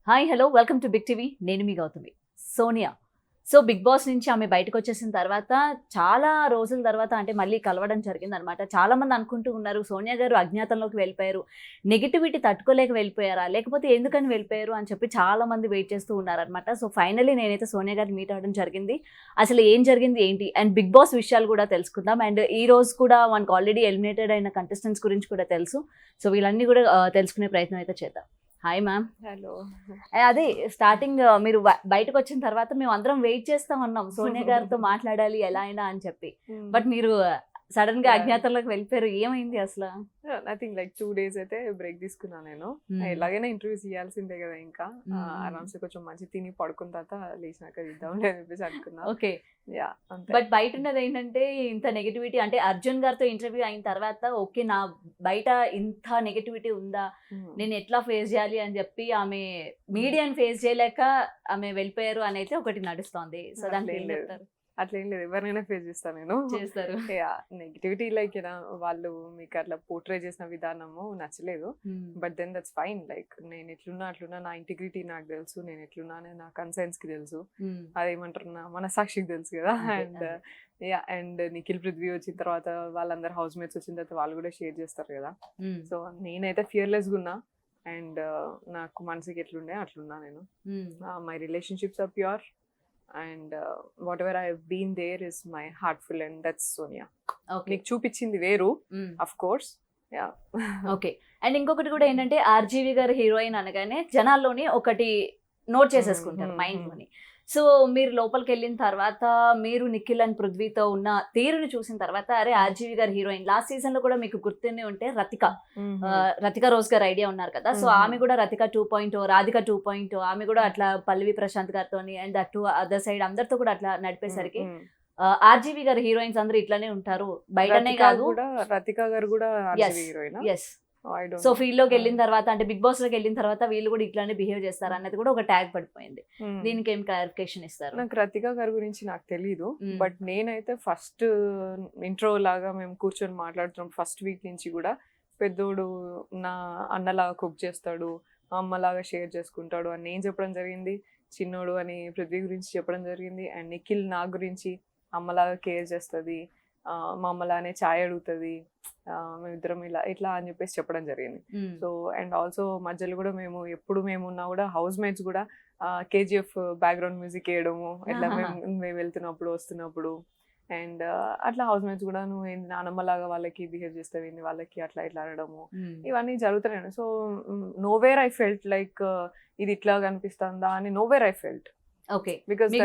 Hi hello welcome to Big TV. నేను మీ Gautami. Sonia so Bigg Boss నుంచి ఆమె బయటకు వచ్చేసిన తర్వాత చాలా రోజుల తర్వాత అంటే మళ్ళీ కలవడం జరిగింది అనమాట. చాలా మంది అనుకుంటూ ఉన్నారు సోనియా గారు అజ్ఞాతంలోకి వెళ్ళిపోయారు, నెగిటివిటీ తట్టుకోలేక వెళ్ళిపోయారా, లేకపోతే ఎందుకని వెళ్ళిపోయారు అని చెప్పి చాలా మంది వెయిట్ చేస్తూ ఉన్నారనమాట. సో ఫైనల్లీ నేనైతే సోనియా గారిని మీట్ అవ్వడం జరిగింది. అసలు ఏం జరిగింది ఏంటి అండ్ బిగ్ బాస్ విషయాలు కూడా తెలుసుకుందాం. అండ్ ఈ రోజు కూడా మనకు ఆల్రెడీ ఎలిమినేటెడ్ అయిన కంటెస్టెంట్స్ గురించి కూడా తెలుసు. సో వీళ్ళన్నీ కూడా తెలుసుకునే ప్రయత్నం అయితే చేద్దాం. Hi ma'am. హలో. అదే స్టార్టింగ్ మీరు బయటకు వచ్చిన తర్వాత మేము అందరం వెయిట్ చేస్తా ఉన్నాం సోనియా గారితో మాట్లాడాలి ఎలా అయినా అని చెప్పి. బట్ మీరు సడన్ గా అజ్ఞాతంలోకి వెళ్ళిపోయారు, ఏమైంది అసలు? నథింగ్, లైక్ 2 days అయితే బ్రేక్ తీసుకున్నా నేను. ఎలాగైనా ఇంటర్వ్యూస్ ఇవ్వాల్సిందే కదా, ఇంకా ఆరామ్స్ కొంచెం మంచి తిని పడుకున్న తర్వాత లేచినాక ఇద్దాం అని చెప్పేసి అనుకున్నా. ఓకే. యా, అంతే. బట్ బయట ఉన్నది ఏంటంటే ఇంత నెగటివిటీ, అంటే అర్జున్ గారితో ఇంటర్వ్యూ అయిన తర్వాత ఓకే నా బయట ఇంత నెగటివిటీ ఉందా, నేను ఎట్లా ఫేస్ చేయాలి అని చెప్పి ఆమె మీడియాని ఫేస్ చేయలేక ఆమె వెళ్ళిపోయారు అని అయితే ఒకటి నడుస్తోంది. సో దానికి ఏం చెప్తారు? అట్లా ఏం లేదు, ఎవరినైనా ఫేస్ చేస్తాను నేను. చేస్తారు. నెగిటివిటీ లైక్ వాళ్ళు మీకు అట్లా పోర్ట్రే చేసిన విధానము నచ్చలేదు, but then that's fine. Like నేను ఎట్లున్నా అట్లున్నా, నా ఇంటిగ్రిటీ నాకు తెలుసు, నేను ఎట్లున్నా నా కన్సర్న్స్ కి తెలుసు, అదేమంటారు నా మనసాక్షికి తెలుసు కదా. అండ్ నిఖిల్ పృథ్వీ వచ్చిన తర్వాత వాళ్ళందరు హౌస్ మేట్స్ వచ్చిన తర్వాత వాళ్ళు కూడా షేర్ చేస్తారు కదా. సో నేనైతే ఫియర్లెస్గా ఉన్నా అండ్ నాకు మనసుకి ఎట్లుండే అట్లున్నా నేను. My relationships are pure and whatever I have been there is my heartful, and that's Sonia. Okay. నీకు చూపించింది వేరు, of course. Yeah. Okay. And ఇంకొకటి కూడా ఏంటంటే ఆర్జీవి గారు హీరోయిన్ అనగానే జనాల్లోని ఒకటి నోట్ చేసేసుకుంటారు మైండ్ లోని. సో మీరు లోపలికి వెళ్ళిన తర్వాత మీరు నిఖిల్ అండ్ పృథ్వీతో ఉన్న తీరుని చూసిన తర్వాత అరే ఆర్జీవి గారు హీరోయిన్. లాస్ట్ సీజన్ లో కూడా మీకు గుర్తుండే ఉంటే రతిక రోజ్ గారు ఐడియా ఉన్నారు కదా. సో ఆమె కూడా రతిక 2.0, రాధిక 2.0, ఆమె కూడా అట్లా పల్లవి ప్రశాంత్ గారితో అండ్ అటు అదర్ సైడ్ అందరితో కూడా అట్లా నడిపేసరికి ఆర్జీవి గారు హీరోయిన్స్ అందరూ ఇట్లానే ఉంటారు బయటనే కాదు. రతిక గారు కూడా హీరోయిన్. ఎస్. సో ఫీల్డ్ లోకి వెళ్ళిన తర్వాత అంటే బిగ్ బాస్ లోకి వెళ్ళిన తర్వాత వీళ్ళు కూడా ఇట్లానే బిహేవ్ చేస్తారు అన్నది కూడా ఒక ట్యాగ్ పడిపోయింది. దీనికి ఏం క్లారిఫికేషన్ ఇస్తారు? నాకు రతిక గారి గురించి నాకు తెలీదు, బట్ నేనైతే ఫస్ట్ ఇంట్రో లాగా మేము కూర్చొని మాట్లాడుతున్నాం ఫస్ట్ వీక్ నుంచి కూడా పెద్దోడు నా అన్నలాగా కుక్ చేస్తాడు, అమ్మలాగా షేర్ చేసుకుంటాడు అని నేను చెప్పడం జరిగింది. చిన్నోడు అని పృథ్వీ గురించి చెప్పడం జరిగింది. అండ్ నిఖిల్ నా గురించి అమ్మలాగా కేర్ చేస్తుంది, మా అమ్మలానే ఛాయ్ అడుగుతుంది, మేమిద్దరం ఇట్లా అని చెప్పేసి చెప్పడం జరిగింది. సో అండ్ ఆల్సో మధ్యలో కూడా మేము ఎప్పుడు మేము ఉన్నా కూడా హౌస్ మేట్స్ కూడా కేజీఎఫ్ బ్యాక్గ్రౌండ్ మ్యూజిక్ వేయడము ఇట్లా మేము వెళ్తున్నప్పుడు వస్తున్నప్పుడు. అండ్ అట్లా హౌస్ మేట్స్ కూడా నువ్వు ఏంటి నానమ్మలాగా వాళ్ళకి బిహేవ్ చేస్తావు ఏంది వాళ్ళకి అట్లా ఇట్లా అనడము ఇవన్నీ జరుగుతున్నాయి. So nowhere I felt like ఇది ఇట్లా కనిపిస్తుందా అని, nowhere I felt. Okay.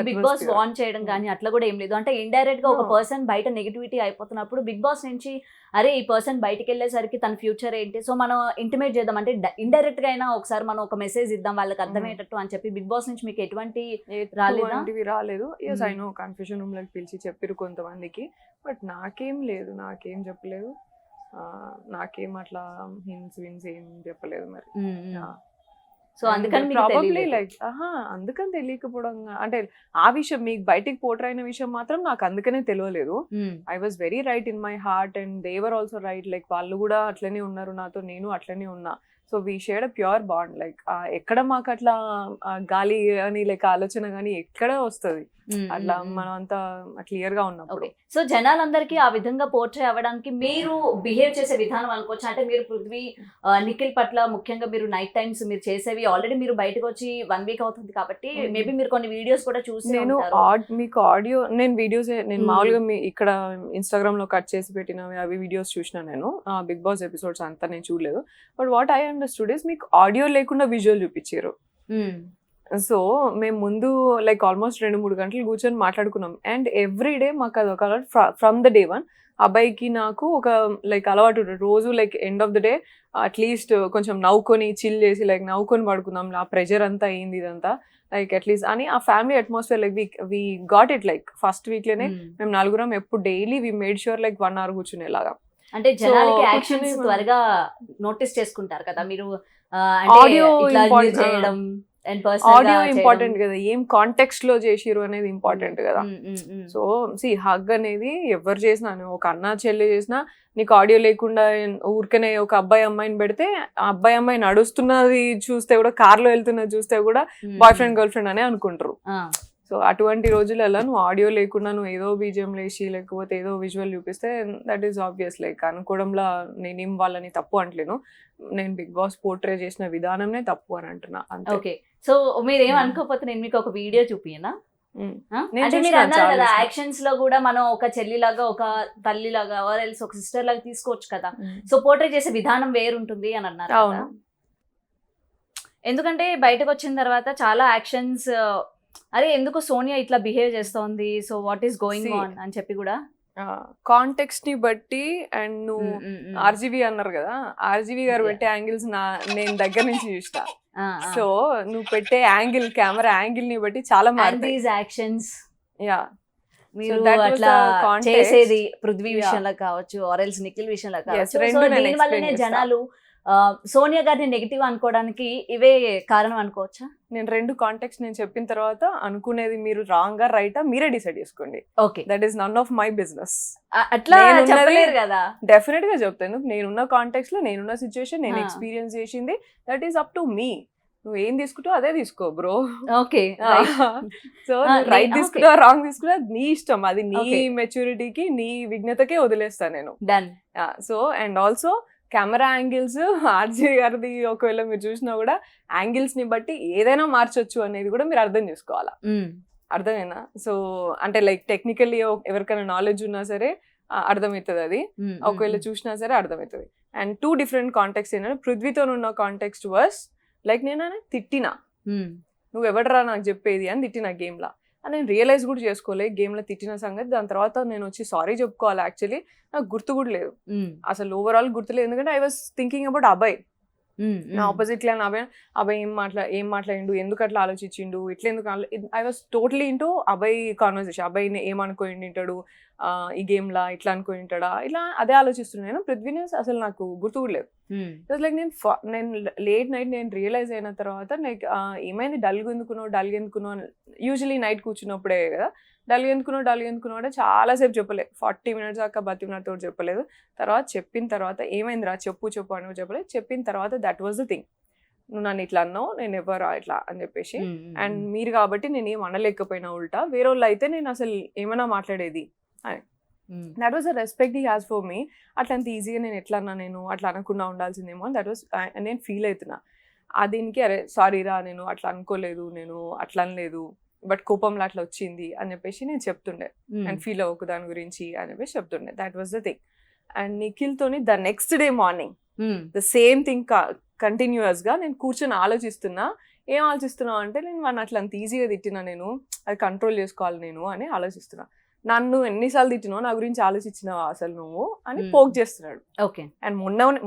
Bigg Boss warn చేయడం కానీ అట్లా కూడా ఏం లేదు. అంటే ఇండైరెక్ట్ గా ఒక పర్సన్ బయట నెగిటివిటీ అయిపోతున్నప్పుడు బిగ్ బాస్ నుంచి అరే ఈ పర్సన్ బయటకు వెళ్ళేసరికి తన ఫ్యూచర్ ఏంటి, సో మనం ఇంటిమేట్ చేద్దాం అంటే ఇండైరెక్ట్ గా అయినా ఒకసారి మనం ఒక మెసేజ్ ఇద్దాం వాళ్ళకి అర్థమయ్యేటట్టు అని చెప్పి బిగ్ బాస్ నుంచి మీకు ఎటువంటి రాలేదు. Yes I know, confusion room లోకి పిలిచి చెప్పిరు కొంతమందికి, బట్ నాకేం లేదు, నాకేం చెప్పలేదు, నాకేం అట్లా హింట్స్ ఏం చెప్పలేదు మరి. సో అందుకని ప్రాబబ్లీ లైక్ అందుకని తెలియకపోవడం అంటే ఆ విషయం మీకు బయటికి పోటర్ అయిన విషయం మాత్రం నాకు అందుకనే తెలియలేదు. I was very right in my heart and they were also right. Like వాళ్ళు కూడా అట్లనే ఉన్నారు నాతో, నేను అట్లనే ఉన్నా. So we shared a pure bond. Like ఎక్కడ మాకు అట్లా గాలి అని లైక్ ఆలోచన కానీ ఎక్కడ వస్తుంది అట్లా మనం అంతా క్లియర్ గా ఉన్నప్పుడు. సో జనాలందరికీ ఆ విధంగా పోర్ట్రే అవ్వడానికి మీరు బిహేవ్ చేసే విధానం అనుకోవచ్చు. అంటే మీరు పృథ్వీ నిఖిల్ పట్ల ముఖ్యంగా మీరు నైట్ టైమ్స్ మీరు చేసేవి ఆల్రెడీ మీరు బయటకు వచ్చి 1 week అవుతుంది కాబట్టి మేబీ మీరు కొన్ని వీడియోస్ కూడా చూసి. నేను మీకు ఆడియో నేను వీడియోస్ నేను మామూలుగా ఇక్కడ ఇన్స్టాగ్రామ్ లో కట్ చేసి పెట్టినవి అవి వీడియోస్ చూసిన. నేను బిగ్ బాస్ ఎపిసోడ్స్ అంతా నేను చూడలేదు, but what I understood is మీకు ఆడియో లేకుండా విజువల్ చూపించారు. సో మేము ముందు లైక్ ఆల్మోస్ట్ 2-3 గంటలు కూర్చొని మాట్లాడుకున్నాం. అండ్ ఎవ్రీ డే మాకు అది ఒక ఫ్రమ్ ద డే 1 అబ్బాయికి నాకు ఒక లైక్ అలవాటు రోజు like end of the day at least కొంచెం నవ్వుకొని చిల్ చేసి లైక్ నవ్వుకొని పడుకుందాం, ఆ ప్రెషర్ అంతా అయింది ఇదంతా లైక్ అట్లీస్ట్ అని ఆ family atmosphere like we got it. Like first week లోనే మేము 4 ఎప్పుడు daily we made sure like 1 hour కూర్చునేలాగా. అంటే జనాలకి యాక్షన్స్ త్వరగా నోటీస్ చేసుకుంటారు కదా మీరు, ఆడియో చేయడం And personal ఆడియో గా ఇంపార్టెంట్ చేయడం. కదా, ఏం కాంటెక్స్ట్ లో చేసిరు అనేది ఇంపార్టెంట్ కదా. సో హగ్ అనేది ఎవరు చేసినా, నువ్వు ఒక అన్న చెల్లి చేసినా, నీకు ఆడియో లేకుండా ఊరికనే ఒక అబ్బాయి అమ్మాయిని పెడితే, ఆ అబ్బాయి అమ్మాయి నడుస్తున్నది చూస్తే కూడా, కార్ లో వెళ్తున్నది చూస్తే కూడా బాయ్ ఫ్రెండ్ గర్ల్ ఫ్రెండ్ అనే అనుకుంటారు. సో అటువంటి రోజులలో నువ్వు ఆడియో లేకుండా నువ్వు ఏదో బీజిఎం లేచి లేకపోతే ఏదో విజువల్ చూపిస్తే దట్ ఈస్ ఆబ్వియస్. లైక్ అనుకోవడంలో నేనేం వాళ్ళని తప్పు అంటలేను, నేను బిగ్ బాస్ పోర్ట్రే చేసిన విధానంనే తప్పు అని అంటున్నా అంతే. ఓకే, సో మీరు ఏం అనుకోకపోతే నేను మీకు ఒక వీడియో చూపియనా? నేను అంటే మీరు చూసినా, అన్నారు చాలా కదా చూసినా. యాక్షన్స్ లో కూడా మనం ఒక చెల్లిలాగా, ఒక తల్లిలాగా, ఆర్ ఎల్స్ ఒక సిస్టర్ లాగా తీసుకోవచ్చు కదా. సో పోర్ట్రే చేసే విధానం వేరుంటుంది అని అన్నారు కదా. అవును. ఎందుకంటే బయటకు వచ్చిన తర్వాత చాలా యాక్షన్స్, అరే ఎందుకు సోనియా ఇట్లా బిహేవ్ చేస్తోంది, so what is going See. On అని చెప్పి కూడా. కాంటెక్స్ట్ ని బట్టి, అండ్ నువ్వు ఆర్జీవి అన్నారు కదా, ఆర్జీవి గారు Yeah. పెట్టే యాంగిల్స్ నేను దగ్గర నుంచి చూసిన. సో నువ్వు పెట్టే యాంగిల్, కెమెరా యాంగిల్ ని బట్టి చాలా అండ్ మారుతాయి. దీస్ యాక్షన్స్ యా, మీరు that was అట్లా the context. చేసేది పృథ్వీ Yeah. విషయంలో కావచ్చు, ఆర్ ఎల్స్ నిఖిల్ విషయంలో Yes, కావచ్చు. సో రెండు నేను దీని వల్లనే explain చేస్తా. జనాలు సోనియా గారిని నెగిటివ్ అనుకోవడానికి ఇవే కారణం అనుకోవచ్చా? నేను రెండు కాంటెక్స్ట్ నేను చెప్పిన తర్వాత అనుకునేది మీరు రాంగ్ గా రైటా మీరే డిసైడ్ చేసుకోండి. Okay, that is none of my business. అట్లా నేనున్నది- చెప్పలేరు కదా. డెఫినెట్ గా చెప్తాను, నేనున్న కాంటెక్స్ట్ లో, నేనున్న సిచ్యువేషన్, నేను Ah. ఎక్స్పీరియన్స్ చేసింది, that is up to me. నువ్వు ఏం తీసుకుంటావు అదే తీసుకో bro. Okay, so Ah, right okay. తీసుకుంటా రాంగ్ తీసుకుంటా నీ ఇష్టం, అది నీ Okay. మెచ్యూరిటీకి నీ విజ్ఞతకే వదిలేస్తాను నేను. Done. So and also camera angles, RJ గారిది ఒకవేళ మీరు చూసినా కూడా యాంగిల్స్ ని బట్టి ఏదైనా మార్చొచ్చు అనేది కూడా మీరు అర్థం చేసుకోవాలా. అర్థమైనా? సో అంటే లైక్ టెక్నికల్లీ ఎవరికైనా నాలెడ్జ్ ఉన్నా సరే అర్థమవుతుంది అది, ఒకవేళ చూసినా సరే అర్థమవుతుంది. అండ్ టూ డిఫరెంట్ కాంటెక్స్ట్ ఏంటంటే, పృథ్వీతో ఉన్న కాంటెక్స్ట్ వర్స్ లైక్ నేను తిట్టినా, నువ్వు ఎవడరా నాకు చెప్పేది అని తిట్టిన గేమ్లా. అని నేను రియలైజ్ కూడా చేసుకోలే గేమ్లో తిట్టిన సంగతి. దాని తర్వాత నేను వచ్చి సారీ చెప్పుకోవాలి. యాక్చువల్లీ నాకు గుర్తు కూడా లేదు, అసలు ఓవరాల్ గుర్తులేదు. ఎందుకంటే ఐ వాస్ థింకింగ్ అబౌట్ అబ్బాయి, నా ఆపోజిట్ లో అబ్బాయి ఏం మాట్లాడిండు, ఎందుకు అట్లా ఆలోచించిండు, ఇట్లా ఎందుకు. ఐ వాస్ టోటలీ ఇంటూ అబ్బాయి కాన్వర్సేషన్, అబ్బాయిని ఏమనుకోయింటాడు ఈ గేమ్ లా, ఇట్లా అనుకోయింటాడా, ఇలా అదే ఆలోచిస్తున్నాను. పృథ్వీని అసలు నాకు గుర్తు కూడా లేదు. లైక్ నేను లేట్ నైట్ నేను రియలైజ్ అయిన తర్వాత లైక్ ఏమైంది, డల్గా ఎందుకున్నావు యూజువలీ నైట్ కూర్చున్నప్పుడే కదా, డల్గా ఎందుకున్నావు అంటే చాలాసేపు చెప్పలేదు, 40 minutes దాకా బతిమినతో చెప్పలేదు. తర్వాత చెప్పిన తర్వాత ఏమైందిరా చెప్పు అని చెప్పలేదు. చెప్పిన తర్వాత దట్ వాజ్ ద థింగ్, నువ్వు నన్ను ఇట్లా అన్నావు, నేను ఎవరా ఇట్లా అని చెప్పేసి. అండ్ మీరు కాబట్టి నేను ఏం అనలేకపోయినా, ఉల్టా వేరే వాళ్ళు అయితే నేను అసలు ఏమైనా మాట్లాడేది అని. That was a respect he has for me. అట్లా అంత ఈజీగా నేను ఎట్లా అన్నా, నేను అట్లా అనకుండా ఉండాల్సిందేమో అని దట్ వాజ్ నేను ఫీల్ అవుతున్నా. దీనికి అరే సారీ రా, నేను అట్లా అనుకోలేదు, నేను అట్లా అనలేదు, బట్ కోపంలో అట్లా వచ్చింది అని చెప్పేసి నేను చెప్తుండే. అండ్ ఫీల్ అవ్వకు దాని గురించి అని చెప్పేసి చెప్తుండే. That was the thing. And నిఖిల్తోని the next day morning the same thing continuous గా నేను కూర్చొని ఆలోచిస్తున్నా. ఏం ఆలోచిస్తున్నావు అంటే, నేను వాడిని అట్లా అంత ఈజీగా తిట్టినా, నేను అది కంట్రోల్ చేసుకోవాలి నేను అని ఆలోచిస్తున్నా. నన్ను ఎన్నిసార్లు తిట్టినావు, నా గురించి ఆలోచించినావా అసలు నువ్వు అని పోక్ చేస్తున్నాడు. ఓకే, అండ్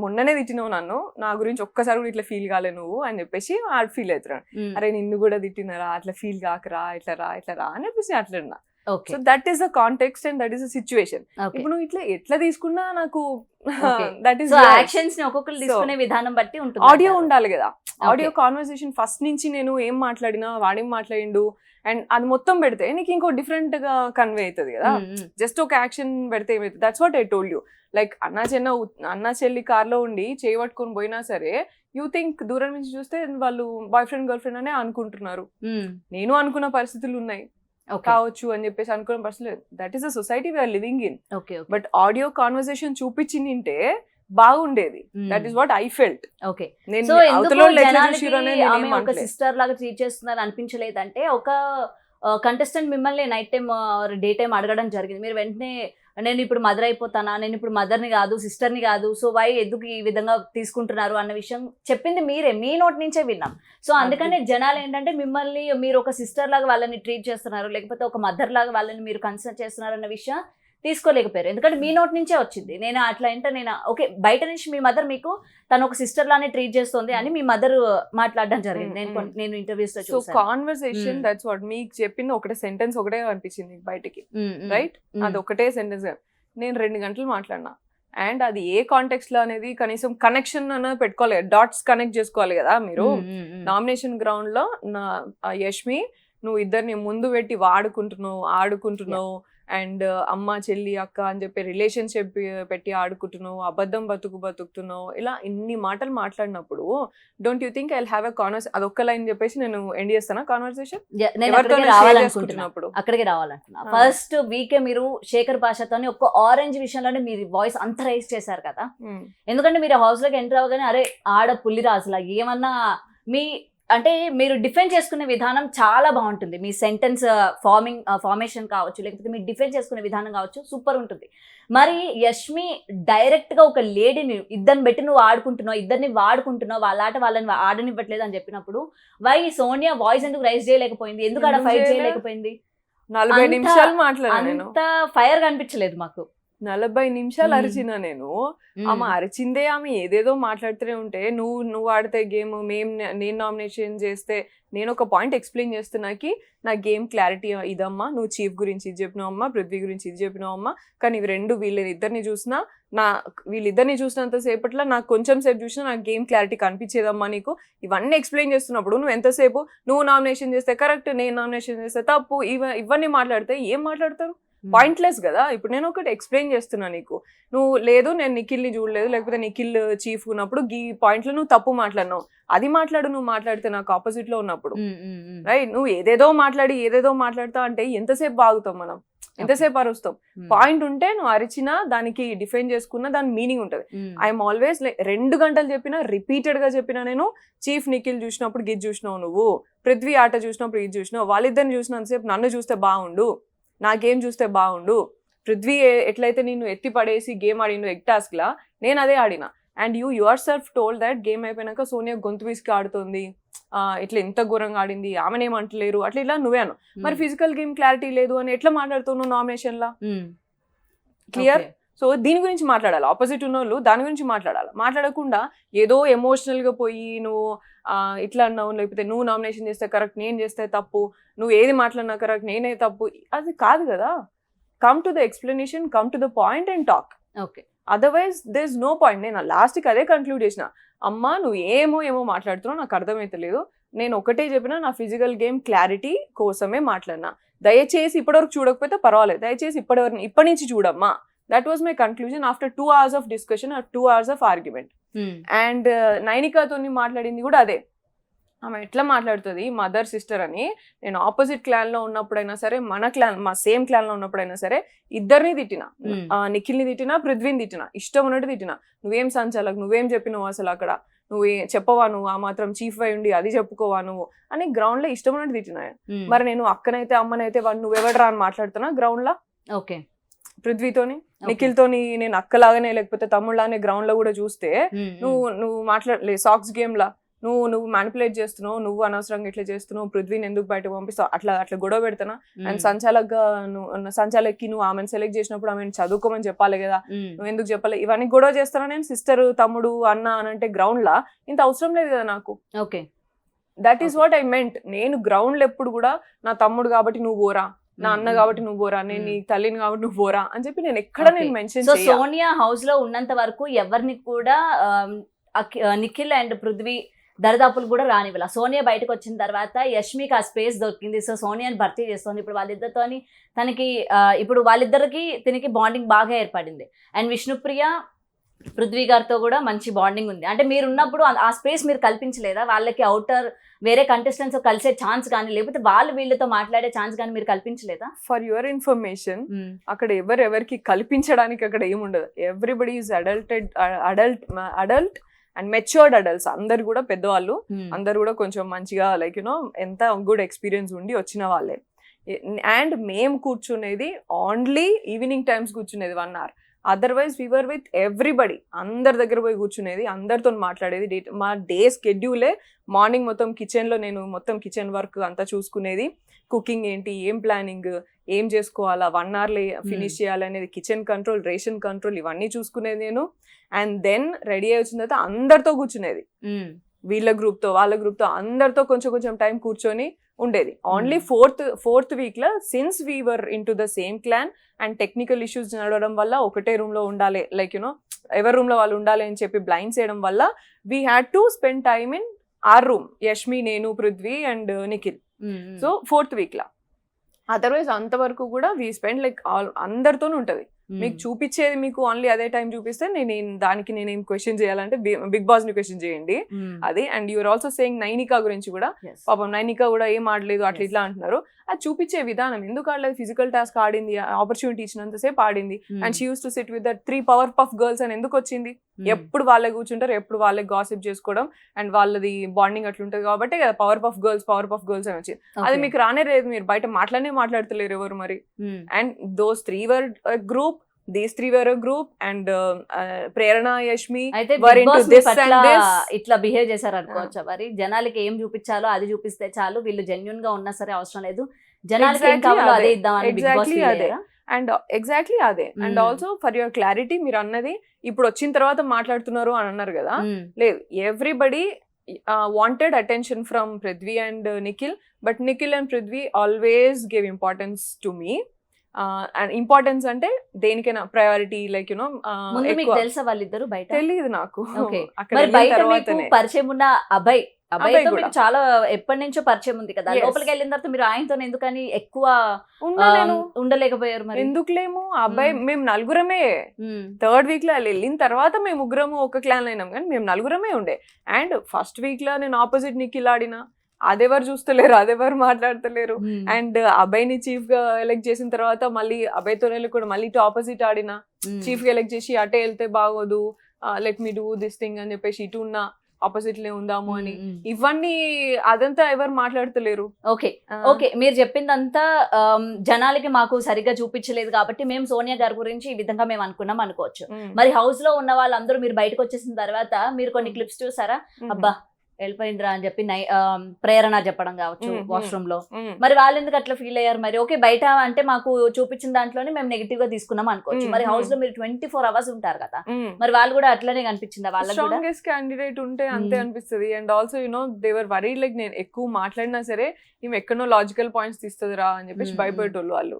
మొన్ననే తిట్టినావు నన్ను, నా గురించి ఒక్కసారి కూడా ఇట్లా ఫీల్ కాలే నువ్వు అని చెప్పేసి ఆడు ఫీల్ అవుతున్నాడు. అరే నిన్ను కూడా తిట్టినారా, అట్లా ఫీల్ కాకరా, ఇట్లా రా అని చెప్పేసి అట్లా. So that is the context and that is the situation. ఇప్పుడు నువ్వు ఎట్లా తీసుకున్నా నాకు దట్ ఈస్ యాక్షన్స్ ని ఒక్కొక్కరు తీసుకునే విధానం బట్టి ఉంటుంది. ఆడియో ఉండాలి కదా, ఆడియో కాన్వర్సేషన్ ఫస్ట్ నుంచి నేను ఏం మాట్లాడినా, వాడేం మాట్లాడిండు, అండ్ అది మొత్తం పెడితే నీకు ఇంకో డిఫరెంట్ గా కన్వే అవుతుంది కదా. జస్ట్ ఒక యాక్షన్ పెడితే ఏమవుతుంది, that's what I told you. Like అన్న చెల్లి కార్లో ఉండి చేయబట్టుకొని పోయినా సరే, యూ థింక్ దూరం నుంచి చూస్తే వాళ్ళు బాయ్ ఫ్రెండ్ గర్ల్ ఫ్రెండ్ అనే అనుకుంటున్నారు. నేను అనుకున్న పరిస్థితులు ఉన్నాయి కావచ్చు అని చెప్పేసి అనుకున్న పరిస్థితులు. That is the society we are living in. But audio conversation చూపించిందంటే బాగుండేది. That is what I felt. Okay, నేను సో ఒక సిస్టర్ లాగా ట్రీట్ చేస్తున్నారు అనిపించలేదంటే, ఒక కంటెస్టెంట్ మిమ్మల్ని నైట్ టైం డే టైం అడగడం జరిగింది, మీరు వెంటనే నేను ఇప్పుడు మదర్ అయిపోతానా, నేను ఇప్పుడు మదర్ని కాదు సిస్టర్ని కాదు, సో వై ఎందుకు ఈ విధంగా తీసుకుంటున్నారు అన్న విషయం చెప్పింది మీరే, మీ నోటి నుంచే విన్నాం. సో అందుకనే జనాలు ఏంటంటే మిమ్మల్ని మీరు ఒక సిస్టర్ లాగా వాళ్ళని ట్రీట్ చేస్తున్నారు, లేకపోతే ఒక మదర్ లాగా వాళ్ళని మీరు కన్సిడర్ చేస్తున్నారు అన్న విషయం తీసుకోలేకపోయారు. ఎందుకంటే మీ నోటి నుంచే వచ్చింది. నేను అట్లా అంటే నేను ఓకే, బయట నుంచి మీ మదర్ మీకు తను ఒక సిస్టర్ లానే ట్రీట్ చేస్తుంది అని మీ మదర్ మాట్లాడడం జరిగింది, నేను ఇంటర్వ్యూస్ లో చూసాను. సో కాన్వర్సేషన్ దట్స్ వాట్ మీకు చెప్పింది. ఒకటే సెంటెన్స్ ఒకటే అనిపించింది బయటికి, రైట్? అది ఒకటే సెంటెన్స్. నేను 2 గంటలు మాట్లాడినా, అండ్ అది ఏ కాంటెక్స్ట్ లో అనేది కనీసం కనెక్షన్ అన్నది పెట్టుకోవాలి, డాట్స్ కనెక్ట్ చేసుకోవాలి కదా మీరు. నామినేషన్ గ్రౌండ్ లో యష్మి నువ్వు ఇద్దరిని ముందు పెట్టి ఆడుకుంటున్నావు అండ్ అమ్మ చెల్లి అక్క అని చెప్పి రిలేషన్షిప్ పెట్టి ఆడుకుంటున్నావు, అబద్ధం బతుకుతున్నావు, ఇలా ఇన్ని మాటలు మాట్లాడినప్పుడు don't you think I have a conversation, అదొక్క లైన్ చెప్పేసి నేను ఎండ్ చేస్తానా కాన్వర్సేషన్? అక్కడికి రావాలనుకున్నా. ఫస్ట్ వీకే మీరు శేఖర్ భాషతోని ఒక ఆరెంజ్ విషయంలోనే మీరు వాయిస్ అంత రైజ్ చేశారు కదా, ఎందుకంటే మీరు హౌస్ లోకి ఎంటర్ అవ్వగానే అరే ఆడ పుల్లి రాజులా ఏమన్నా మీ అంటే మీరు డిఫెండ్ చేసుకునే విధానం చాలా బాగుంటుంది. మీ సెంటెన్స్ ఫార్మేషన్ కావచ్చు, లేకపోతే మీరు డిఫెండ్ చేసుకునే విధానం కావచ్చు, సూపర్ ఉంటుంది. మరి యష్మి డైరెక్ట్ గా ఒక లేడీని ఇద్దరిని పెట్టి నువ్వు ఆడుకుంటున్నావు, ఇద్దరిని వాడుకుంటున్నావు, వాళ్ళ ఆట వాళ్ళని ఆడనివ్వట్లేదు అని చెప్పినప్పుడు వై సోనియా వాయిస్ ఎందుకు రైజ్ చేయలేకపోయింది, ఎందుకు ఆడ ఫైట్ చేయలేకపోయింది? 40 నిమిషాలు మాట్లాడాను, అంత ఫైర్ కనిపించలేదు మాకు. 40 నిమిషాలు అరిచినా నేను. ఆమె అరిచిందే ఆమె ఏదేదో మాట్లాడుతూనే ఉంటే నువ్వు ఆడితే గేమ్ నేను నామినేషన్ చేస్తే నేను ఒక పాయింట్ ఎక్స్ప్లెయిన్ చేస్తున్నాకి నా గేమ్ క్లారిటీ ఇదమ్మా, నువ్వు చీఫ్ గురించి ఇది చెప్పినావు అమ్మా, పృథ్వీ గురించి ఇది చెప్పినావు అమ్మా, కానీ వీళ్ళిద్దరిని చూసినంత సేపట్లో నాకు కొంచెం సేపు చూసినా నాకు గేమ్ క్లారిటీ కనిపించేదమ్మా నీకు. ఇవన్నీ ఎక్స్ప్లెయిన్ చేస్తున్నప్పుడు నువ్వు ఎంతసేపు నువ్వు నామినేషన్ చేస్తే కరెక్ట్, నేను నామినేషన్ చేస్తే తప్పు, ఇవన్నీ మాట్లాడితే ఏం మాట్లాడతారు? పాయింట్లెస్ కదా. ఇప్పుడు నేను ఒకటి ఎక్స్ప్లెయిన్ చేస్తున్నా నీకు, నువ్వు లేదు నేను నిఖిల్ని చూడలేదు, లేకపోతే నిఖిల్ చీఫ్ ఉన్నప్పుడు ఈ పాయింట్లో నువ్వు తప్పు మాట్లాడినావు, అది నువ్వు మాట్లాడితే నాకు ఆపోజిట్ లో ఉన్నప్పుడు రైట్, నువ్వు ఏదేదో మాట్లాడతా అంటే ఎంతసేపు బాగుతాం మనం, ఎంతసేపు అరుస్తాం? పాయింట్ ఉంటే నువ్వు అరిచినా దానికి డిఫెండ్ చేసుకున్నా దాని మీనింగ్ ఉంటుంది. ఐఎమ్ ఆల్వేస్ లైక్ 2 గంటలు చెప్పినా రిపీటెడ్ గా చెప్పినా నేను చీఫ్ నిఖిల్ చూసినప్పుడు గిజ్ చూసినావు, నువ్వు పృథ్వీ ఆట చూసినప్పుడు ఇది చూసినావు, వాళ్ళిద్దరిని చూసినంతసేపు నన్ను చూస్తే బాగుండు, నా గేమ్ చూస్తే బాగుండు. పృథ్వీ ఎట్లయితే నేను ఎత్తి పడేసి గేమ్ ఆడిను ఎగ్ టాస్క్ లా, నేను అదే ఆడినా. And your self told that game అయిపోయినాక సోనియా గొంతు విసికి ఆడుతుంది, ఇట్లా ఎంత ఘోరంగా ఆడింది, ఆమెనేమంటలేరు అట్లా ఇలా నువ్వే అను. మరి ఫిజికల్ గేమ్ క్లారిటీ లేదు అని ఎట్లా మాట్లాడుతున్నావు నామినేషన్ లా? క్లియర్? సో దీని గురించి మాట్లాడాలి, ఆపోజిట్ ఉన్న వాళ్ళు దాని గురించి మాట్లాడకుండా ఏదో ఎమోషనల్ గా పోయి నువ్వు ఇట్లా అన్నావు, లేకపోతే నువ్వు నామినేషన్ చేస్తే కరెక్ట్, నేను చేస్తే తప్పు, నువ్వు ఏది మాట్లాడినా కరెక్ట్, నేనే తప్పు, అది కాదు కదా. Come to the explanation, come to the point and talk. Okay, otherwise there is no point. నేను లాస్ట్కి అదే కన్క్లూడ్ చేసిన, అమ్మా నువ్వు ఏమో మాట్లాడుతున్నావు నాకు అర్థమైతలేదు, నేను ఒకటే చెప్పినా నా ఫిజికల్ గేమ్ క్లారిటీ కోసమే మాట్లాడినా, దయచేసి ఇప్పటివరకు చూడకపోతే పర్వాలేదు, దయచేసి ఇప్పటి నుంచి చూడమ్మా. That was my conclusion after 2 hours of discussion or 2 hours of argument. And నైనికాతోని మాట్లాడింది కూడా అదే. ఆమె ఎట్లా మాట్లాడుతుంది మదర్ సిస్టర్ అని, నేను ఆపోజిట్ క్లాన్ లో ఉన్నప్పుడైనా సరే, మన క్లాన్ మా సేమ్ క్లాన్ లో ఉన్నప్పుడైనా సరే ఇద్దరిని తిట్టినా, నిఖిల్ని తిట్టినా, పృథ్వీని తిట్టినా, ఇష్టం ఉన్నట్టు తిట్టినా. నువ్వేం సంచాలకు, నువ్వేం చెప్పినావు అసలు అక్కడ, నువ్వు చెప్పవా, నువ్వు ఆ మాత్రం చీఫ్ అయి ఉండి అది చెప్పుకోవా నువ్వు అని గ్రౌండ్ లో ఇష్టం ఉన్నట్టు తిట్టినా. మరి నేను అక్కనైతే అమ్మనైతే నువ్వెవడరా అని మాట్లాడుతున్నా గ్రౌండ్ లో. ఓకే, పృథ్వీతోని నిఖిల్ తోని నేను అక్కలాగానే లేకపోతే తమ్ముళ్ళనే గ్రౌండ్ లో కూడా చూస్తే నువ్వు మాట్లాడలే. సాక్స్ గేమ్ లా నువ్వు మ్యానిపులేట్ చేస్తున్నావు, నువ్వు అనవసరంగా ఇట్లా చేస్తున్నావు, పృథ్వీని ఎందుకు బయటకు పంపిస్తావు, అట్లా గొడవ పెడతానా? అండ్ సంచాలక్కి నువ్వు ఆమెను సెలెక్ట్ చేసినప్పుడు ఆమెను చదువుకోమని చెప్పాలి కదా, నువ్వు ఎందుకు చెప్పాలి? ఇవన్నీ గొడవ చేస్తానా నేను? సిస్టర్, తమ్ముడు, అన్న అని అంటే గ్రౌండ్ లా ఇంత అవసరం లేదు కదా నాకు. Okay, that is what I meant. నేను గ్రౌండ్ లో ఎప్పుడు కూడా నా తమ్ముడు కాబట్టి నువ్వు పోరా, నా అన్న కాబట్టి నువ్వు పోరా, నేను నీ తల్లిని కాబట్టి నువ్వు పోరా అని చెప్పి నేను ఎక్కడ నేను మెన్షన్ చేయ. సో సోనియా హౌస్ లో ఉన్నంత వరకు ఎవరిని కూడా నిఖిల్ అండ్ పృథ్వీ దరిదాపులు కూడా రానివ్వాల. సోనియా బయటకు వచ్చిన తర్వాత యష్మికి ఆ స్పేస్ దొరికింది, సో సోనియాని భర్తీ చేస్తుంది. ఇప్పుడు వాళ్ళిద్దరితోని ఇప్పుడు వాళ్ళిద్దరికి తినికి బాండింగ్ బాగా ఏర్పడింది. అండ్ విష్ణుప్రియ పృథ్వీ గారితో కూడా మంచి బాండింగ్ ఉంది. అంటే మీరు ఉన్నప్పుడు ఆ స్పేస్ మీరు కల్పించలేదా వాళ్ళకి? అవుటర్ వేరే కంటెస్టెంట్స్ కలిసే ఛాన్స్ కానీ, లేకపోతే వాళ్ళు వీళ్ళతో మాట్లాడే ఛాన్స్ కానీ మీరు కల్పించలేదా? ఫర్ యువర్ ఇన్ఫర్మేషన్, అక్కడ ఎవరికి కల్పించడానికి అక్కడ ఏముండదు. Everybody is adult and matured adults. అందరు కూడా పెద్దవాళ్ళు, అందరు కూడా కొంచెం మంచిగా లైక్ ఎంత గుడ్ ఎక్స్పీరియన్స్ ఉండి వచ్చిన వాళ్ళే. అండ్ మేము కూర్చునేది ఓన్లీ ఈవినింగ్ టైమ్స్ కూర్చునేది 1 hour. Otherwise we were with everybody, అందరి దగ్గర పోయి కూర్చునేది, అందరితో మాట్లాడేది. మా డే స్కెడ్యూలే మార్నింగ్ మొత్తం కిచెన్లో నేను మొత్తం కిచెన్ వర్క్ అంతా చూసుకునేది. కుకింగ్ ఏంటి, ఏం ప్లానింగ్, ఏం చేసుకోవాలా, 1 hourలో ఫినిష్ చేయాలనేది, కిచెన్ కంట్రోల్, రేషన్ కంట్రోల్, ఇవన్నీ చూసుకునేది నేను. అండ్ దెన్ రెడీ అయి వచ్చిన తర్వాత అందరితో కూర్చునేది, వీళ్ళ గ్రూప్తో వాళ్ళ గ్రూప్తో అందరితో కొంచెం టైం కూర్చొని ఉండేది. ఓన్లీ ఫోర్త్ వీక్ లో since we were into the same clan and technical issues నడవడం వల్ల ఒకటే రూమ్ లో ఉండాలి, లైక్ యునో ఎవరి రూమ్ లో వాళ్ళు ఉండాలి అని చెప్పి బ్లైండ్స్ చేయడం వల్ల we had to spend time in our room, Yashmi, నేను, Prithvi and Nikhil. So fourth week లా. అదర్వైజ్ అంతవరకు కూడా వీ స్పెండ్ లైక్ అందరితోనూ ఉంటది. మీకు చూపించేది మీకు ఓన్లీ అదే టైం చూపిస్తే దానికి నేనేం క్వశ్చన్ చేయాలంటే బిగ్ బాస్ ని క్వశ్చన్ చేయండి అది. And you're also saying Nainika గురించి కూడా, పాపం నైనికా కూడా ఏం ఆడలేదు అట్లా ఇట్లా అంటున్నారు. అది చూపించే విధానం, ఎందుకు ఆడలేదు, ఫిజికల్ టాస్క్ ఆడింది, ఆపర్చునిటీ ఇచ్చినంతసేపు ఆడింది. And she use to SIT with that 3 power puff girls అని ఎందుకు వచ్చింది? ఎప్పుడు వాళ్ళే కూర్చుంటారు, ఎప్పుడు వాళ్ళే గాసిప్ చేసుకోవడం అండ్ వాళ్ళది బాండింగ్ అట్లుంటది కాబట్టి కదా పవర్ పఫ్ గర్ల్స్ అని వచ్చింది. అది మీకు రానే లేదు, మీరు బయట మాట్లాడతలేరు ఎవరు మరి. And those 3 were a group, these 3 were a group and Prerana, Yashmi అయితే were into this and this. ఇట్లా బిహేవ్ చేశారు అనుకోవచ్చా మరి? జనాలకి ఏం చూపించాలో అది చూపిస్తే చాలు, వీళ్ళు జెన్యున్ గా ఉన్నా సరే అవసరం లేదు, జనాలకి ఏం కావాలో అదే ఇద్దామని బిగ్ బాస్ అండ్ ఎగ్జాక్ట్లీ అదే. And also for your clarity, మీరు అన్నది ఇప్పుడు వచ్చిన తర్వాత మాట్లాడుతున్నారు అని అన్నారు కదా, లేదు, everybody wanted attention from Prithvi and Nikhil, but Nikhil and Prithvi always gave importance to me. And importance అంటే దేనికైనా ప్రయారిటీ, లైక్ యునో మీకు తెలుసా వాళ్ళిద్దరు బయట? తెలియదు నాకు. పరిచయం ఉన్న అభయ్ మీకు చాలా ఎప్పటి నుంచో పరిచయం ఉంది కదా, లోపలికి వెళ్ళిన తర్వాత మీరు ఆయనతో ఎందుకని ఎక్కువ ఉండలేకపోయారు? మరి ఎందుకులేము, అబ్బాయి మేము నలుగురమే. థర్డ్ వీక్ లో వెళ్ళిన తర్వాత మేము ముగ్గురము ఒక క్లాన్ అయినాం, కానీ మేము నలుగురమే ఉండే. అండ్ ఫస్ట్ వీక్ లో నేను ఆపోజిట్ నిఖిల్ ఆడినా, అదెవరు చూస్తలేరు, అదెవరు మాట్లాడతలేరు. అండ్ అబ్బాయిని చీఫ్ గా ఎలెక్ట్ చేసిన తర్వాత మళ్ళీ అబ్బాయితోనే కూడా మళ్ళీ ఇటు ఆపోజిట్ ఆడినా, చీఫ్ గా ఎలెక్ట్ చేసి అటే వెళ్తే బాగోదు, let me do this thing అని చెప్పేసి ఇటు ఉన్న ఆపోజిట్ లే ఉందాము అని, ఇవన్నీ అదంతా ఎవరు మాట్లాడతలేరు. ఓకే మీరు చెప్పిందంతా జనాలకి మాకు సరిగ్గా చూపించలేదు కాబట్టి మేము సోనియా గారి గురించి ఈ విధంగా మేము అనుకున్నాం అనుకోవచ్చు. మరి హౌస్ లో ఉన్న వాళ్ళందరూ మీరు బయటకు వచ్చేసిన తర్వాత మీరు కొన్ని క్లిప్స్ చూసారా? అబ్బా వెళ్ళిపోయిందిరా అని చెప్పి ప్రేరణ చెప్పడం కావచ్చు వాష్రూమ్ లో, మరి వాళ్ళు ఎందుకు అట్లా ఫీల్ అయ్యారు మరి? ఓకే బయట అంటే మాకు చూపించిన దాంట్లోనే మేము నెగిటివ్ గా తీసుకున్నాం అనుకోవచ్చు, మరి హౌస్ లో మీరు 24 hours ఉంటారు కదా, మరి వాళ్ళు కూడా అట్లనే కనిపించిందా? వాళ్ళకి స్ట్రాంగెస్ట్ క్యాండిడేట్ ఉంటే అంతే అనిపిస్తుంది. And also you know they were worry, like నేను ఎక్కువ మాట్లాడినా సరే ఈమె ఎక్కడో లాజికల్ పాయింట్స్ తీస్తుందిరా అని చెప్పేసి భయపడేటోళ్ళు వాళ్ళు.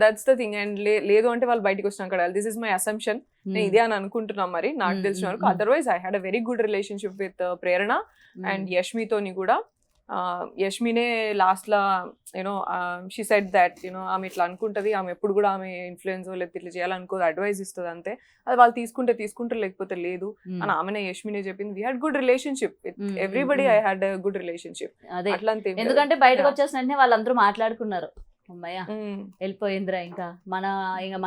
That's the thing. అండ్ లేదు అంటే వాళ్ళు బయటకు వచ్చినాక కదా, దిస్ ఇస్ మై అసంప్షన్, నేను ఇదే అని అనుకుంటున్నాం మరి నాకు తెలిసిన వరకు. Otherwise I had a very good relationship with Prerana and యష్మితోని కూడా. యష్మినే లాస్ట్ లా you know she said that you know ఆమె ఇట్లా అనుకుంటది, ఆమె ఎప్పుడు కూడా ఆమె ఇన్ఫ్లుయెన్స్ లేకపోతే ఇట్లా చేయాలనుకోదు, అడ్వైస్ ఇస్తుంది అంతే, అది వాళ్ళు తీసుకుంటారు లేకపోతే లేదు అని ఆమెనే యష్మినే చెప్పింది. We had good relationship with everybody, I had good relationship. అట్లా ఎందుకంటే బయటకు వచ్చేసిన వెంటనే వాళ్ళందరూ మాట్లాడుకున్నారు, అమ్మయ్య వెళ్ళిపోయిందిరా ఇంకా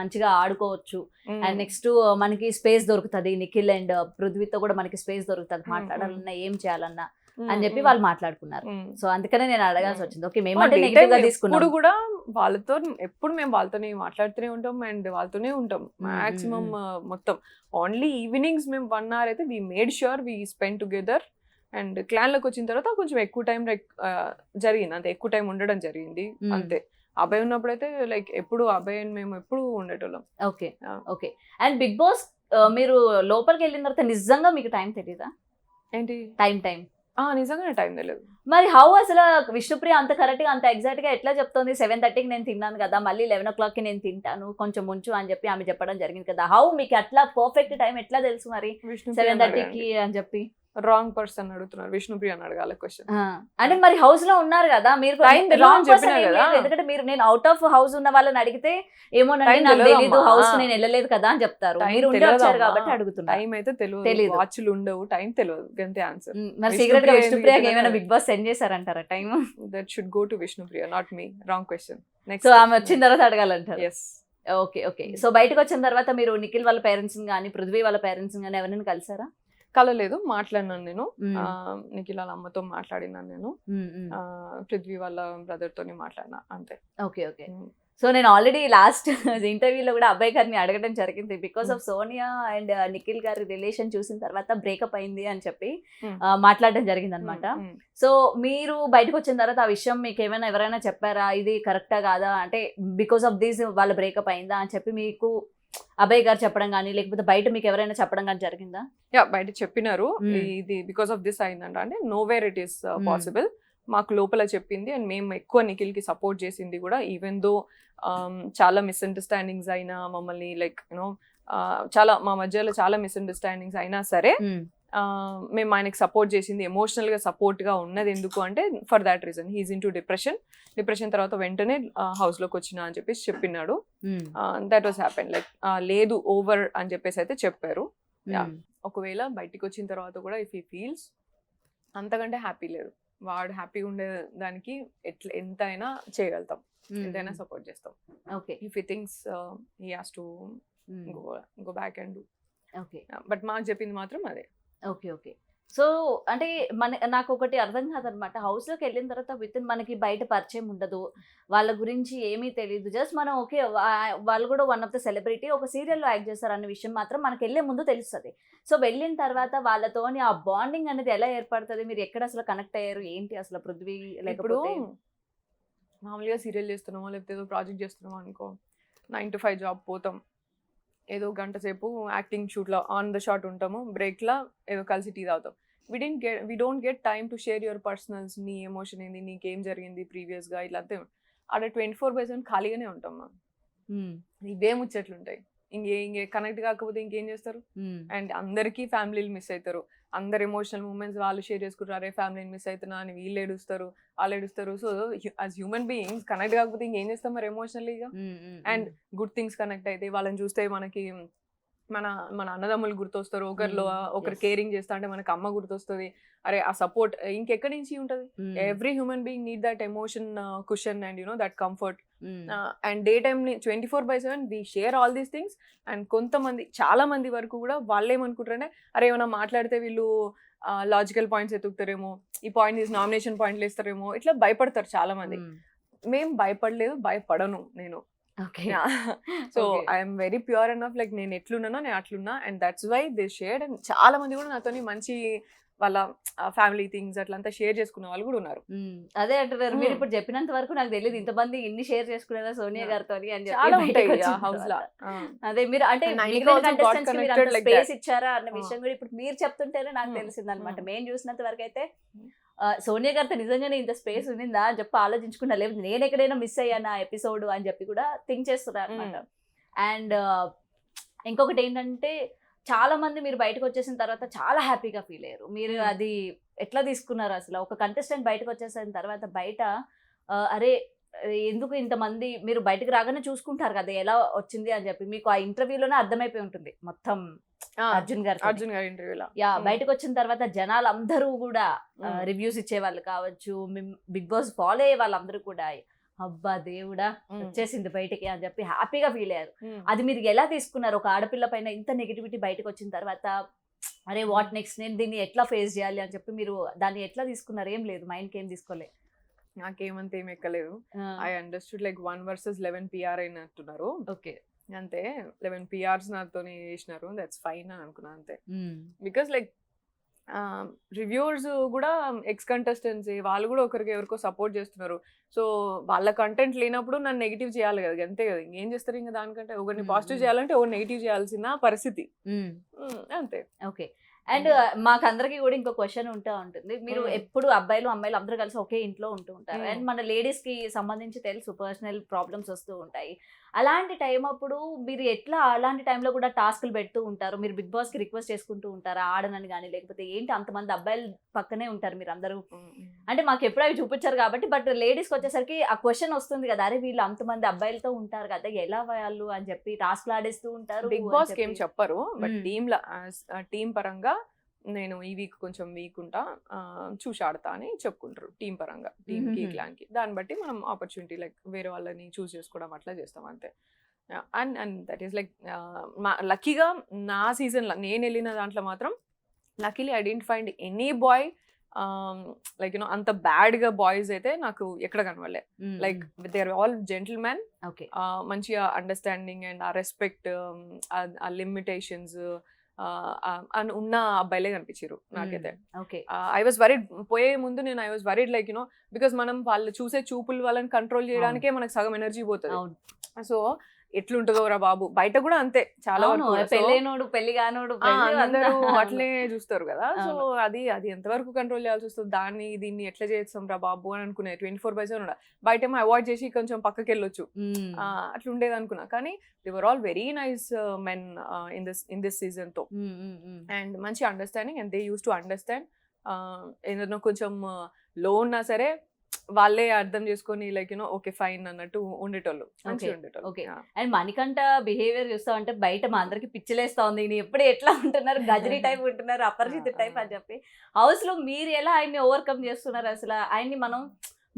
మంచిగా ఆడుకోవచ్చు, అండ్ నెక్స్ట్ మనకి స్పేస్ దొరుకుతుంది, నిఖిల్ అండ్ పృథ్వీతో కూడా మనకి స్పేస్ దొరుకుతుంది, మాట్లాడాలన్నా ఏం చేయాలన్నా అని చెప్పి వాళ్ళు మాట్లాడుకున్నారు. సో అందుకనే నేను అడగాల్సి వచ్చింది. ఓకే మేమంటే నెగిటివ్ గా తీసుకున్నాం, ఇప్పుడు కూడా వాళ్ళతో ఎప్పుడు మేము వాళ్ళతోనే మాట్లాడుతూనే ఉంటాం అండ్ వాళ్ళతోనే ఉంటాం మాక్సిమం మొత్తం. ఓన్లీ ఈవినింగ్స్ మేము 1 hour అయితే we made sure we spend together. And clan లోకి వచ్చిన తర్వాత కొంచెం ఎక్కువ టైం జరిగింది, అంతే, ఎక్కువ టైం ఉండడం జరిగింది అంతే. అబ్బాయి ఉన్నప్పుడైతే లైక్ ఎప్పుడు అబ్బాయి మేము ఎప్పుడు ఉండేటోళ్ళం. ఓకే అండ్ బిగ్ బాస్ మీరు లోపలికి వెళ్ళిన తర్వాత నిజంగా మీకు టైం తెలీదా? ఏంటి టైం? నిజంగానే టైం తెలియదు. మరి హౌ అసలు విష్ణుప్రియ అంత కరెక్ట్ గా అంత ఎగ్జాక్ట్ గా ఎట్లా చెప్తుంది? 7:30కి నేను తిన్నాను కదా, మళ్ళీ 11 o'clockకి నేను తింటాను, కొంచెం ఉంచు అని చెప్పి ఆమె చెప్పడం జరిగింది కదా. హౌ మీకు అట్లా పర్ఫెక్ట్ టైం ఎట్లా తెలుసు మరి 7:30కి అని చెప్పి? రాంగ్ పర్సన్ అడుగుతున్నారు, విష్ణుప్రియ అని అడగాలి క్వశ్చన్. అంటే మరి హౌస్ లో ఉన్నారు కదా మీరు, ఎందుకంటే మీరు నేను అవుట్ ఆఫ్ హౌస్ ఉన్న వాళ్ళని అడిగితే ఏమోనండి నాకు తెలీదు, హౌస్ నేను వెళ్ళలేదు కదా అని చెప్తారు. మీరు ఉండి వచ్చారు కాబట్టి అడుగుతున్నారు. టైం అయితే తెలియదు, వాచ్లు ఉండవు, టైం తెలియదు, అంతే ఆన్సర్. మరి సీక్రెట్ గా విష్ణుప్రియకి ఏమైనా బిగ్ బాస్ సెండ్ చేశారంటారా time? That should go to Vishnupriya, not me. Wrong question. Next so ఆమె వచ్చిన తర్వాత అడగాలంటారు. ఎస్. ఓకే సో బయటకు వచ్చిన తర్వాత మీరు నిఖిల్ వాళ్ళ పేరెంట్స్ కానీ పృథ్వీ వాళ్ళ పేరెంట్స్ కానీ ఎవరైనా కలిసారా? కలలేదు, మాట్లాడినాను నేను. నిఖిల్ వాళ్ళ అమ్మతో మాట్లాడినాను నేను, పృథ్వీ వాళ్ళ బ్రదర్ తోని మాట్లాడినా అంతే. ఓకే సో నేను ఆల్రెడీ లాస్ట్ ఇంటర్వ్యూలో కూడా అబ్బాయి గారిని అడగడం జరిగింది, because of Sonia and Nikhil గారి రిలేషన్ చూసిన తర్వాత బ్రేకప్ అయింది అని చెప్పి మాట్లాడడం జరిగింది అనమాట. సో మీరు బయటకు వచ్చిన తర్వాత ఆ విషయం మీకు ఏమైనా ఎవరైనా చెప్పారా, ఇది కరెక్టా కాదా, అంటే బికాస్ ఆఫ్ దిస్ వాళ్ళ బ్రేకప్ అయిందా అని చెప్పి మీకు అభయ్ గారు చెప్పడం కానీ లేకపోతే బయట మీకు ఎవరైనా చెప్పడం కానీ జరిగిందా? బయట చెప్పినారు, ఇది బికాస్ ఆఫ్ దిస్ అయిందంట, అంటే know where it is possible, మాకు లోపల చెప్పింది. అండ్ మేము ఎక్కువ నిఖిల్కి సపోర్ట్ చేసింది కూడా, ఈవెన్ దో చాలా మిస్అండర్స్టాండింగ్స్ అయినా మమ్మల్ని లైక్ యూనో చాలా మా మధ్యలో చాలా మిస్అండర్స్టాండింగ్స్ అయినా సరే మేము ఆయనకి సపోర్ట్ చేసింది, ఎమోషనల్గా సపోర్ట్గా ఉన్నది ఎందుకు అంటే for that reason. He is into depression తర్వాత వెంటనే హౌస్లోకి వచ్చిన అని చెప్పేసి చెప్పినాడు. దట్ వాస్ హ్యాపెన్ లైక్ లేదు ఓవర్ అని చెప్పేసి అయితే చెప్పారు. ఒకవేళ బయటికి వచ్చిన తర్వాత కూడా ఇఫ్ హీ ఫీల్స్ అంతకంటే హ్యాపీ లేదు, వాడు హ్యాపీగా ఉండే దానికి ఎంతైనా చేయగలుగుతాం, ఎంతైనా సపోర్ట్ చేస్తాం. Okay, if he thinks he has to go back and do. Okay, but మాకు చెప్పింది మాత్రం అదే. Okay, okay. సో అంటే నాకు ఒకటి అర్థం కాదనమాట, హౌస్లోకి వెళ్ళిన తర్వాత మనకి బయట పరిచయం ఉండదు, వాళ్ళ గురించి ఏమీ తెలియదు, జస్ట్ మనం ఓకే వాళ్ళు కూడా వన్ ఆఫ్ ద సెలబ్రిటీ, ఒక సీరియల్లో యాక్ట్ చేస్తారు అన్న విషయం మాత్రం మనకి వెళ్ళే ముందు తెలుస్తుంది. సో వెళ్ళిన తర్వాత వాళ్ళతోని ఆ బాండింగ్ అనేది ఎలా ఏర్పడుతుంది, మీరు ఎక్కడ అసలు కనెక్ట్ అయ్యారు, ఏంటి అసలు పృథ్వీ? ఇప్పుడు మామూలుగా సీరియల్ చేస్తున్నామో లేకపోతే ఏదో ప్రాజెక్ట్ చేస్తున్నామో అనుకో, 9 to 5 జాబ్ పోతాం, ఏదో గంట సేపు యాక్టింగ్ షూట్లో ఆన్ ద షాట్ ఉంటాము, బ్రేక్లో ఏదో కలిసి టీ తాగుతాం. We don't get time to share your personals, నీ ఎమోషన్ ఏంది, నీకేం జరిగింది ప్రీవియస్గా, ఇలా అంతే. ఆడ 24/7 ఖాళీగానే ఉంటాం మనం, ఇవే ముచ్చట్లుంటాయి. ఇంకే కనెక్ట్ కాకపోతే ఇంకేం చేస్తారు? అండ్ అందరికీ ఫ్యామిలీలు మిస్ అవుతారు, అందరు ఎమోషనల్ మూమెంట్స్ వాళ్ళు షేర్ చేసుకుంటారు, అరే ఫ్యామిలీని మిస్ అవుతున్నా అని వీళ్ళు ఏడుస్తారు, వాళ్ళు ఏడుస్తారు. So as human beings connect కాకపోతే ఇంకేం చేస్తాం మరి ఎమోషనల్లీగా? అండ్ గుడ్ థింగ్స్ కనెక్ట్ అయితే వాళ్ళని చూస్తే మనకి మన అన్నదమ్ములు గుర్తొస్తారు, ఒకరు కేరింగ్ చేస్తా అంటే మనకు అమ్మ గుర్తొస్తుంది, అరే ఆ సపోర్ట్ ఇంకెక్కడి నుంచి ఉంటుంది? Every human being need that emotion cushion and you know that comfort. And day time 24/7 we share all these things. And కొంతమంది చాలా మంది వరకు కూడా వాళ్ళు ఏమనుకుంటారంటే అరే ఏమైనా మాట్లాడితే వీళ్ళు లాజికల్ పాయింట్స్ ఎత్తుకుతారేమో, ఈ పాయింట్ తీసి నామినేషన్ పాయింట్లు వేస్తారేమో, ఇట్లా భయపడతారు చాలా మంది. మేము భయపడలేదు, భయపడను నేను. So I'm very pure enough, like నేను ఎట్లున్నానో నేను అట్లున్నా. And that's why they shared. And చాలా మంది కూడా నాతో మంచి వాళ్ళ ఫ్యామిలీ థింగ్స్ అట్లంతా షేర్ చేసుకున్న వాళ్ళు కూడా ఉన్నారు. అదే అంటున్నారు, మీరు ఇప్పుడు చెప్పినంత వరకు నాకు తెలియదు ఇంతమంది ఇన్ని షేర్ చేసుకునేదా సోనియా గారితో అని చాలా ఉంటాయి హౌస్ లో. అదే మీరు అంటే స్పేస్ ఇచ్చారా అన్న విషయం కూడా ఇప్పుడు మీరు చెప్తుంటేనే నాకు తెలిసింది అనమాట. మేము చూసినంత వరకు అయితే సోనియా గారితో నిజంగానే ఇంత స్పేస్ ఉండిందా అని చెప్పి ఆలోచించుకున్నా, లేదు నేను ఎక్కడైనా మిస్ అయ్యాను ఆ ఎపిసోడ్ అని చెప్పి కూడా థింక్ చేస్తున్నారు అనమాట. అండ్ ఇంకొకటి ఏంటంటే చాలా మంది మీరు బయటకు వచ్చేసిన తర్వాత చాలా హ్యాపీగా ఫీల్ అయ్యారు. మీరు అది ఎట్లా తీసుకున్నారు అసలు? ఒక కంటెస్టెంట్ బయటకు వచ్చేసిన తర్వాత బయట అరే ఎందుకు ఇంతమంది, మీరు బయటకు రాగానే చూసుకుంటారు కదా ఎలా వచ్చింది అని చెప్పి, మీకు ఆ ఇంటర్వ్యూలోనే అర్థమైపోయి ఉంటుంది మొత్తం అర్జున్ గారి ఇంటర్వ్యూలో. బయటకు వచ్చిన తర్వాత జనాలు అందరూ కూడా రివ్యూస్ ఇచ్చే వాళ్ళు కావచ్చు, బిగ్ బాస్ ఫాలో అయ్యే వాళ్ళందరూ కూడా అబ్బా దేవుడా వచ్చేసింది బయటికి అని చెప్పి హ్యాపీగా ఫీల్ అయ్యారు. అది మీరు ఎలా తీసుకున్నారు? ఒక ఆడపిల్ల పైన ఇంత నెగిటివిటీ బయటకు వచ్చిన తర్వాత అరే వాట్ నెక్స్ట్, నేను దీన్ని ఎట్లా ఫేస్ చేయాలి అని చెప్పి మీరు దాన్ని ఎట్లా తీసుకున్నారు? ఏం లేదు, మైండ్కి ఏం తీసుకోలే? నాకేమంత ఏం ఎక్కలేదు. I understood like 1 versus 11 PR అయినట్టున్నారు. ఓకే, అంతే 11 PRs నాతోనే చేసినారు, దట్స్ ఫైన్ అని అనుకున్నా అంతే. బికాస్ లైక్ రివ్యూవర్స్ కూడా ఎక్స్ కంటెస్టెంట్స్, వాళ్ళు కూడా ఒకరికి ఎవరికో సపోర్ట్ చేస్తున్నారు. సో వాళ్ళ కంటెంట్ లేనప్పుడు నన్ను నెగిటివ్ చేయాలి కదా, అంతే కదా. ఇంకేం చేస్తారు ఇంకా దానికంటే? ఒకరిని పాజిటివ్ చేయాలంటే ఒకరు నెగిటివ్ చేయాల్సిన పరిస్థితి అంతే. ఓకే. అండ్ మాకందరికి కూడా ఇంకో క్వశ్చన్ ఉంటుంది, మీరు ఎప్పుడు అబ్బాయిలు అమ్మాయిలు అందరూ కలిసి ఒకే ఇంట్లో ఉంటూ ఉంటారు, అండ్ మన లేడీస్ కి సంబంధించి తెలుసు పర్సనల్ ప్రాబ్లమ్స్ వస్తూ ఉంటాయి. అలాంటి టైం అప్పుడు మీరు ఎట్లా అలాంటి టైంలో కూడా టాస్క్లు పెడుతూ ఉంటారు? మీరు బిగ్ బాస్ కి రిక్వెస్ట్ చేసుకుంటూ ఉంటారా ఆడనని కానీ, లేకపోతే ఏంటి అంతమంది అబ్బాయిలు పక్కనే ఉంటారు మీరు అందరూ? అంటే మాకు ఎప్పుడు అవి చూపించారు కాబట్టి, బట్ లేడీస్కి వచ్చేసరికి ఆ క్వశ్చన్ వస్తుంది కదా, అరే వీళ్ళు అంతమంది అబ్బాయిలతో ఉంటారు కదా ఎలా వాళ్ళు అని చెప్పి టాస్క్లు ఆడేస్తూ ఉంటారు. బిగ్ బాస్ ఏం చెప్పరు, బట్ టీమ్ పరంగా నేను ఈ వీక్ కొంచెం వీక్ ఉంటా, చూసి ఆడతా అని చెప్పుకుంటారు టీం పరంగా, టీంకి క్లాన్కి. దాన్ని బట్టి మనం ఆపర్చునిటీ లైక్ వేరే వాళ్ళని చూస్ చేసుకోవడం అట్లా చేస్తాం అంతే. అండ్ దట్ ఈస్ లైక్ లక్కీగా నా సీజన్లో నేను వెళ్ళిన దాంట్లో మాత్రం luckily I didn't find any boy like you know అంత బ్యాడ్గా బాయ్స్ అయితే నాకు ఎక్కడ కనవలే. Like they are all gentlemen, మంచిగా అండర్స్టాండింగ్ అండ్ ఆ రెస్పెక్ట్, ఆ లిమిటేషన్స్ ఉన్న అబ్బాయిలే కనిపించారు నాకైతే. ఐ వాజ్ వరీడ్ పోయే ముందు, నేను I was worried like you know because మనం వాళ్ళు చూసే చూపులు వాళ్ళని కంట్రోల్ చేయడానికే మనకు సగం ఎనర్జీ పోతుంది. సో ఎట్లుంటుందో రా బాబు, బయట కూడా అంతే చాలా అవును, వరకు. So, పెళ్ళైనోడు పెళ్లి కానోడు పెళ్లి అందరూ అంతా. అట్లే చూస్తారు కదా. సో అవును. అది ఎంతవరకు కంట్రోల్ చేయాల్సి వస్తుంది, దాన్ని దీన్ని ఎట్లా చేస్తాం రా బాబు అని అనుకునే 24/7 ఉండాలి. బయటేమో అవాయిడ్ చేసి కొంచెం పక్కకి వెళ్ళొచ్చు, మ్మ్. అట్లా ఉండేది అనుకున్నా. కానీ they were all very nice men in this season తో, మ్మ్, మ్మ్, మ్మ్. అండ్ మంచి understanding, and they use to understand. ఏదైనా కొంచెం లో ఉన్నా సరే వాళ్ళే అర్థం చేసుకొని లైక్ యూనో ఓకే ఫైన్ అన్నట్టు ఉండేటోళ్ళు, మంచిగా ఉండేటోళ్ళు. Okay. Yeah. And Manikanta behaviour చూస్తా ఉంటే బయట మా అందరికి పిచ్చిలేస్తా ఉంది, ఈయన ఎప్పుడు ఎట్లా ఉంటున్నారు, గజనీ టైప్ ఉంటున్నారు, అపరిచిత టైప్ అని చెప్పి. హౌస్ లో మీరు ఎలా ఆయన్ని ఓవర్కమ్ చేస్తున్నారు అసలు? ఆయన్ని మనం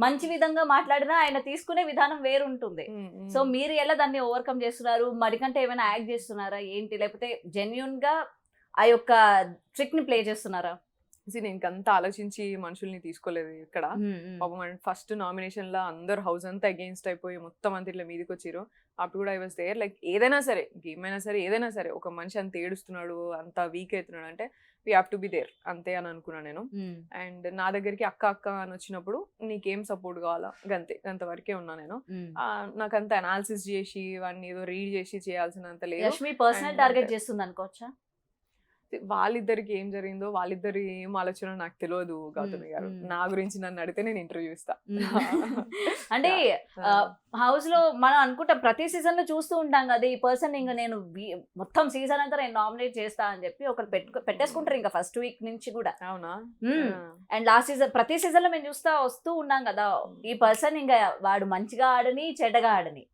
మంచి విధంగా మాట్లాడినా ఆయన తీసుకునే విధానం వేరు ఉంటుంది. సో మీరు ఎలా దాన్ని ఓవర్కమ్ చేస్తున్నారు? మణికంఠ ఏమైనా యాక్ట్ చేస్తున్నారా ఏంటి, లేకపోతే జెన్యున్ గా ఆ యొక్క ట్రిక్ ని ప్లే చేస్తున్నారా? నేను ఇంకంతా ఆలోచించి మనుషుల్ని తీసుకోలేదు ఇక్కడ. పాపం ఫస్ట్ నామినేషన్ లో అందరు హౌస్ అంతా అగేన్స్ట్ అయిపోయి మొత్తం అంత ఇట్లా మీదకి వచ్చారు. అప్పుడు కూడా ఐ వాస్ దేర్, లైక్ ఏదైనా సరే గేమ్ అయినా సరే ఏదైనా సరే ఒక మనిషి అంత ఏడుస్తున్నాడు అంత వీక్ అవుతున్నాడు అంటే we have to be there అంతే అని అనుకున్నాను నేను. అండ్ నా దగ్గరికి అక్క అక్క అని వచ్చినప్పుడు నీకేం సపోర్ట్ కావాలా గంత వరకే ఉన్నా నేను. నాకంత అనాలిసిస్ చేసి వాడిని ఏదో రీడ్ చేసి చేయాల్సినంత లేదు. యష్మి పర్సనల్ టార్గెట్ చేస్తుంది అనుకోవచ్చా? వాళ్ళిద్దరికి ఏం జరిగిందో, వాళ్ళిద్దరి ఏం ఆలోచన నాకు తెలియదు గౌతమి గారు. నా గురించి నన్ను అడిగితే నేను ఇంటర్వ్యూ ఇస్తా. అంటే హౌస్ లో మనం అనుకుంటాం ప్రతి సీజన్ లో చూస్తూ ఉంటాం కదా, ఈ పర్సన్ ఇంకా నేను మొత్తం సీజన్ అంతా నేను నామినేట్ చేస్తా అని చెప్పి ఒకరు పెట్టేసుకుంటారు ఇంకా ఫస్ట్ వీక్ నుంచి కూడా. అవునా? అండ్ లాస్ట్ సీజన్ ప్రతి సీజన్ లో మేము వస్తూ ఉన్నాం కదా, ఈ పర్సన్ ఇంకా వాడు మంచిగా ఆడని చెడ్డగా ఆడని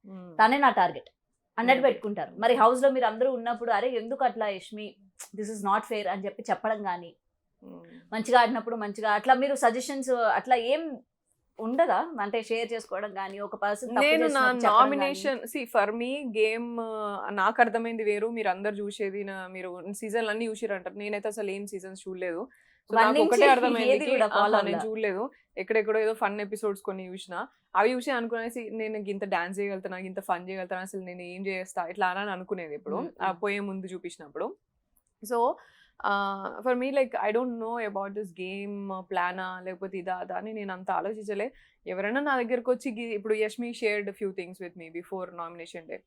తనే నా టార్గెట్ అన్నట్టు పెట్టుకుంటారు. మరి హౌస్ లో మీరు అందరూ ఉన్నప్పుడు అరే ఎందుకు అట్లా Yashmi, this is not fair అని చెప్పి చెప్పడం కానీ, మంచిగా ఆడినప్పుడు మంచిగా అట్లా మీరు సజెషన్స్ అట్లా ఏం ఉండదా? అంటే షేర్ చేసుకోవడం కానీ, ఒక పర్సన్ నేను నా నామినేషన్ ఫర్ మీ గేమ్ నాకు అర్థమైంది వేరు, మీరు అందరు చూసేది మీరు సీజన్లు అన్ని చూసిరంటారు. నేనైతే అసలు ఏం సీజన్స్ చూడలేదు. నాకు ఒకటే అర్థమైంది, నేను చూడలేదు. ఎక్కడెక్కడో ఏదో ఫన్ ఎపిసోడ్స్ కొన్ని చూసిన, అవి చూసి అనుకునేసి నేను ఇంత డాన్స్ చేయగలుగుతాను, ఇంత ఫన్ చేయగలుగుతాను, అసలు నేను ఏం చేస్తా ఇట్లా అని అనుకునేది ఇప్పుడు పోయే ముందు చూపించినప్పుడు. So for me like I don't know about this game ప్లానా లేకపోతే ఇదా అదా అని నేను అంత ఆలోచించలే. ఎవరైనా నా దగ్గరకు వచ్చి ఇప్పుడు Yashmi shared few things with me before nomination day,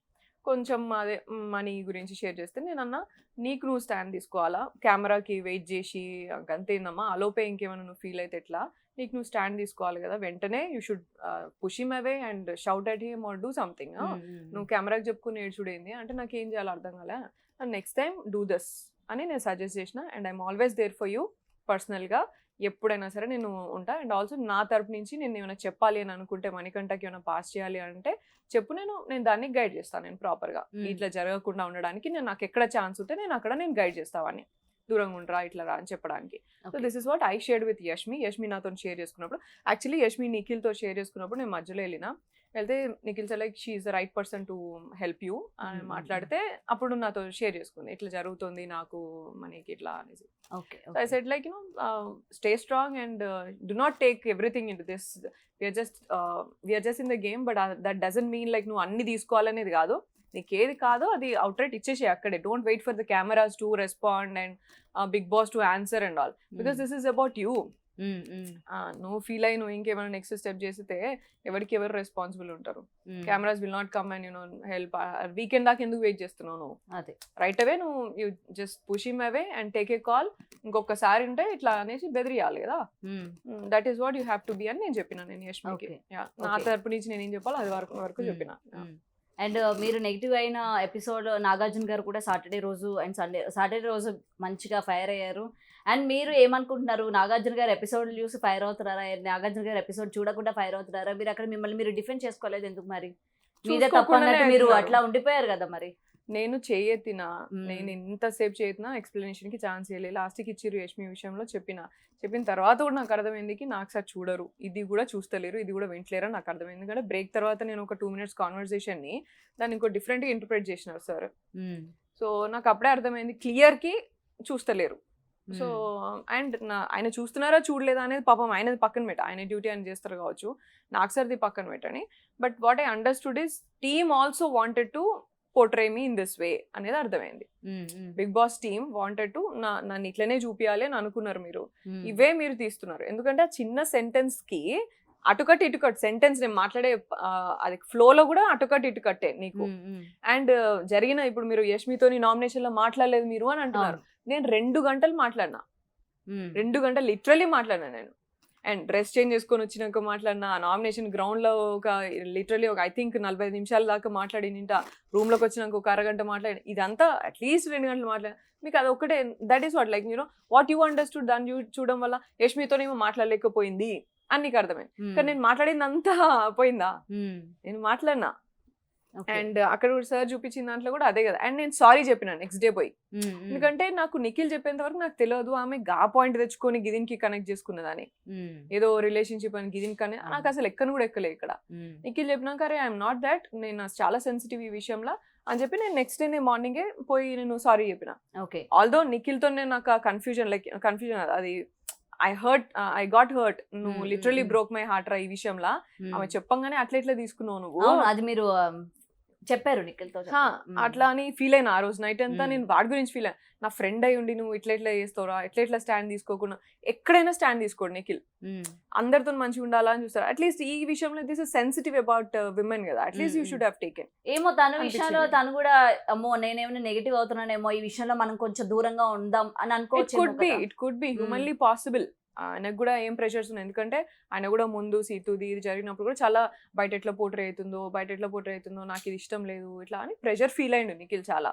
కొంచెం అదే మనీ గురించి షేర్ చేస్తే నేను అన్నా నీకు నువ్వు స్టాండ్ తీసుకోవాలా, కెమెరాకి వెయిట్ చేసి అంతేందమ్మా ఆలోపే ఇంకేమైనా నువ్వు ఫీల్ అయితే ఎట్లా, నీకు నువ్వు స్టాండ్ తీసుకోవాలి కదా, వెంటనే you should push him away and shout at him or do something. నువ్వు కెమెరాకి చెప్పుకుని ఏడ్చుడేంది అంటే నాకు ఏం చేయాలో అర్థం కాలే, and next time do this అని నేను సజెస్ట్ చేసిన. And I'm always there for you పర్సనల్గా, ఎప్పుడైనా సరే నేను ఉంటా. అండ్ ఆల్సో నా తరపు నుంచి నేను ఏమైనా చెప్పాలి అని అనుకుంటే, మణికంఠకి ఏమైనా పాస్ చేయాలి అంటే చెప్పు, నేను దాన్ని గైడ్ చేస్తాను. నేను ప్రాపర్గా ఇట్లా జరగకుండా ఉండడానికి నాకు ఎక్కడ ఛాన్స్ ఉంటే నేను అక్కడ నేను గైడ్ చేస్తావని, దూరంగా ఉండరా ఇట్లా రా అని చెప్పడానికి. So this is what I shared with Yashmi నాతో షేర్ చేసుకున్నప్పుడు. యాక్చువల్లీ యష్మి నిఖిల్తో షేర్ చేసుకున్నప్పుడు నేను మధ్యలో వెళ్తే Nikhil sir like she is the right person to help you అని మాట్లాడితే అప్పుడు నాతో షేర్ చేసుకుంది ఇట్లా జరుగుతుంది నాకు మనకి ఇట్లా అనేసి. I said like stay strong and do not take everything into this, we're just in the game, but that doesn't mean like నువ్వు అన్ని తీసుకోవాలనేది కాదు. నీకు ఏది కాదో అది అవుట్ రైట్ ఇచ్చేసి అక్కడే, don't wait for the cameras to respond and Bigg Boss to answer and all, because this is about you. నువ్వు ఫీల్ అయ్యి నువ్వు ఇంకేమైనా నెక్స్ట్ స్టెప్ చేస్తే ఎవరికి ఎవరు రెస్పాన్సిబుల్ ఉంటారు? Cameras will not come and help. Weekend దాకా ఎందుకు వెయిట్ చేస్తున్నావు నువ్వు? రైట్ అవే నువ్వు you just push him away and take a call. ఇంకొకసారి ఉంటే ఇట్లా అనేసి బెదిరియాలి కదా, that is what you have to B అని నేను చెప్పిన. నేను యష్మికి నా తరపు నుంచి నేను ఏం చెప్పాలో అది వరకు చెప్పిన. అండ్ మీరు నెగిటివ్ అయిన ఎపిసోడ్ నాగార్జున గారు కూడా సాటర్డే రోజు అండ్ సాటర్డే రోజు మంచిగా ఫైర్ అయ్యారు. అండ్ మీరు ఏమనుకుంటున్నారు, నాగార్జున గారు ఎపిసోడ్ చూసి ఫైర్ అవుతున్నారా, నాగార్జున గారు ఎపిసోడ్ చూడకుండా ఫైర్ అవుతున్నారా? మీరు అక్కడ మిమ్మల్ని మీరు డిఫెండ్ చేసుకోలేదు ఎందుకు? మరి మీదే తప్పన్నట్టు మీరు అట్లా ఉండిపోయారు కదా. మరి నేను చేయెత్తినా, నేను ఇంతసేపు చేయెత్తినా ఎక్స్ప్లెనేషన్ కి ఛాన్స్ ఇవ్వలేదు. లాస్ట్కి ఇచ్చిర్రు యష్మి విషయంలో చెప్పిన తర్వాత కూడా నాకు అర్థమైంది నాకు సార్ చూడరు, ఇది కూడా చూస్తలేరు, ఇది కూడా వింటలేరు నాకు అర్థమైంది. ఎందుకంటే బ్రేక్ తర్వాత నేను ఒక 2 minutes కాన్వర్సేషన్ ని దాన్ని ఇంకో డిఫరెంట్గా ఇంటర్ప్రిట్ చేసినారు సార్. సో నాకు అప్పుడే అర్థమైంది క్లియర్కి చూస్తలేరు. సో అండ్ ఆయన చూస్తున్నారా చూడలేదా అనేది పాపం ఆయనది పక్కన పెట్ట, ఆయన డ్యూటీ ఆయన చేస్తారు కావచ్చు, నాకు సార్ది పక్కన పెట్టని. But what I understood is team also wanted to portray me in this way అనేది అర్థమైంది. Bigg Boss team wanted to నన్ను ఇట్లనే చూపియాలి అని అనుకున్నారు మీరు, ఇవే మీరు తీస్తున్నారు. ఎందుకంటే ఆ చిన్న సెంటెన్స్ కి అటుకట్ ఇటుకట్ సెంటెన్స్ నేను మాట్లాడే అది ఫ్లోలో కూడా అటుకట్ ఇటుకట్టే నీకు. అండ్ జరిగిన ఇప్పుడు మీరు యష్మితోని నామినేషన్ లో మాట్లాడలేదు మీరు అని అంటున్నారు. నేను 2 గంటలు మాట్లాడినా, 2 గంటలు లిటరలీ మాట్లాడినా నేను. అండ్ డ్రెస్ చేంజ్ చేసుకొని వచ్చినాక మాట్లాడినా, నామినేషన్ గ్రౌండ్ లో లిటరలీ ఒక ఐ థింక్ 45 నిమిషాల దాకా మాట్లాడి నింటా, రూమ్ లోకి వచ్చినాక ఒక అరగంట మాట్లాడి, ఇదంతా అట్లీస్ట్ 2 గంటలు మాట్లాడి. మీకు అది ఒకటే, that is what like what you understood దాన్ని చూడడం వల్ల యష్మితోనేమో మాట్లాడలేకపోయింది అని నీకు అర్థమైంది. కానీ నేను మాట్లాడింది అంతా పోయిందా? నేను మాట్లాడినా. అండ్ అక్కడ కూడా సార్ చూపించిన దాంట్లో కూడా అదే కదా. అండ్ నేను సారీ చెప్పినా నెక్స్ట్ డే పోయి, ఎందుకంటే నాకు నిఖిల్ చెప్పేంత వరకు నాకు తెలియదు ఆమె గా పాయింట్ తెచ్చుకొని గిదిన్కి కనెక్ట్ చేసుకున్నదని, ఏదో రిలేషన్షిప్ అని గిదిన్ కానీ నాకు అసలు ఎక్కను కూడా ఎక్కలే ఇక్కడ. నిఖిల్ చెప్పినాక అరే ఐఎమ్ నాట్ దాట్, నేను చాలా సెన్సిటివ్ ఈ విషయంలో అని చెప్పి నేను నెక్స్ట్ డే మార్నింగే పోయి నేను సారీ చెప్పిన. ఆల్దో నిఖిల్తో నాకు కన్ఫ్యూజన్ అది ఐ గాట్ హర్ట్. నువ్వు లిటరలీ బ్రోక్ మై హార్ట్ రా ఈ విషయంలో. ఆమె చెప్పంగానే అట్లా తీసుకున్నావు నువ్వు, అది మీరు చెప్పారు నిఖిల్తో అట్లా అని ఫీల్ అయినా. ఆ రోజు నైట్ అంతా నేను వాడి గురించి ఫీల్ అయినా. నా ఫ్రెండ్ అయి ఉండి నువ్వు ఇట్లా చేస్తావురా, ఎట్లా స్టాండ్ తీసుకోకుండా. ఎక్కడైనా స్టాండ్ తీసుకోండి నిఖిల్, అందరితో మంచిగా ఉండాలా అని చూస్తారు. అట్లీస్ట్ ఈ విషయంలో this is sensitive about women కదా, at least you should have taken. ఏమో తన విషయంలో తను కూడా అమ్మో నేనేమైనా నెగిటివ్ అవుతున్నానేమో, ఈ విషయంలో మనం కొంచెం దూరంగా ఉందాం అని అనుకోవచ్చు. It could B humanly possible. ఆయనకు కూడా ఏం ప్రెషర్స్ ఉన్నాయి, ఎందుకంటే ఆయన కూడా ముందు సీతుది ఇది జరిగినప్పుడు కూడా చాలా బయట ఎట్లా పోర్ట్రే అవుతుందో నాకు ఇది ఇష్టం లేదు ఇట్లా అని ప్రెషర్ ఫీల్ అయ్యిండు నిఖిల్ చాలా.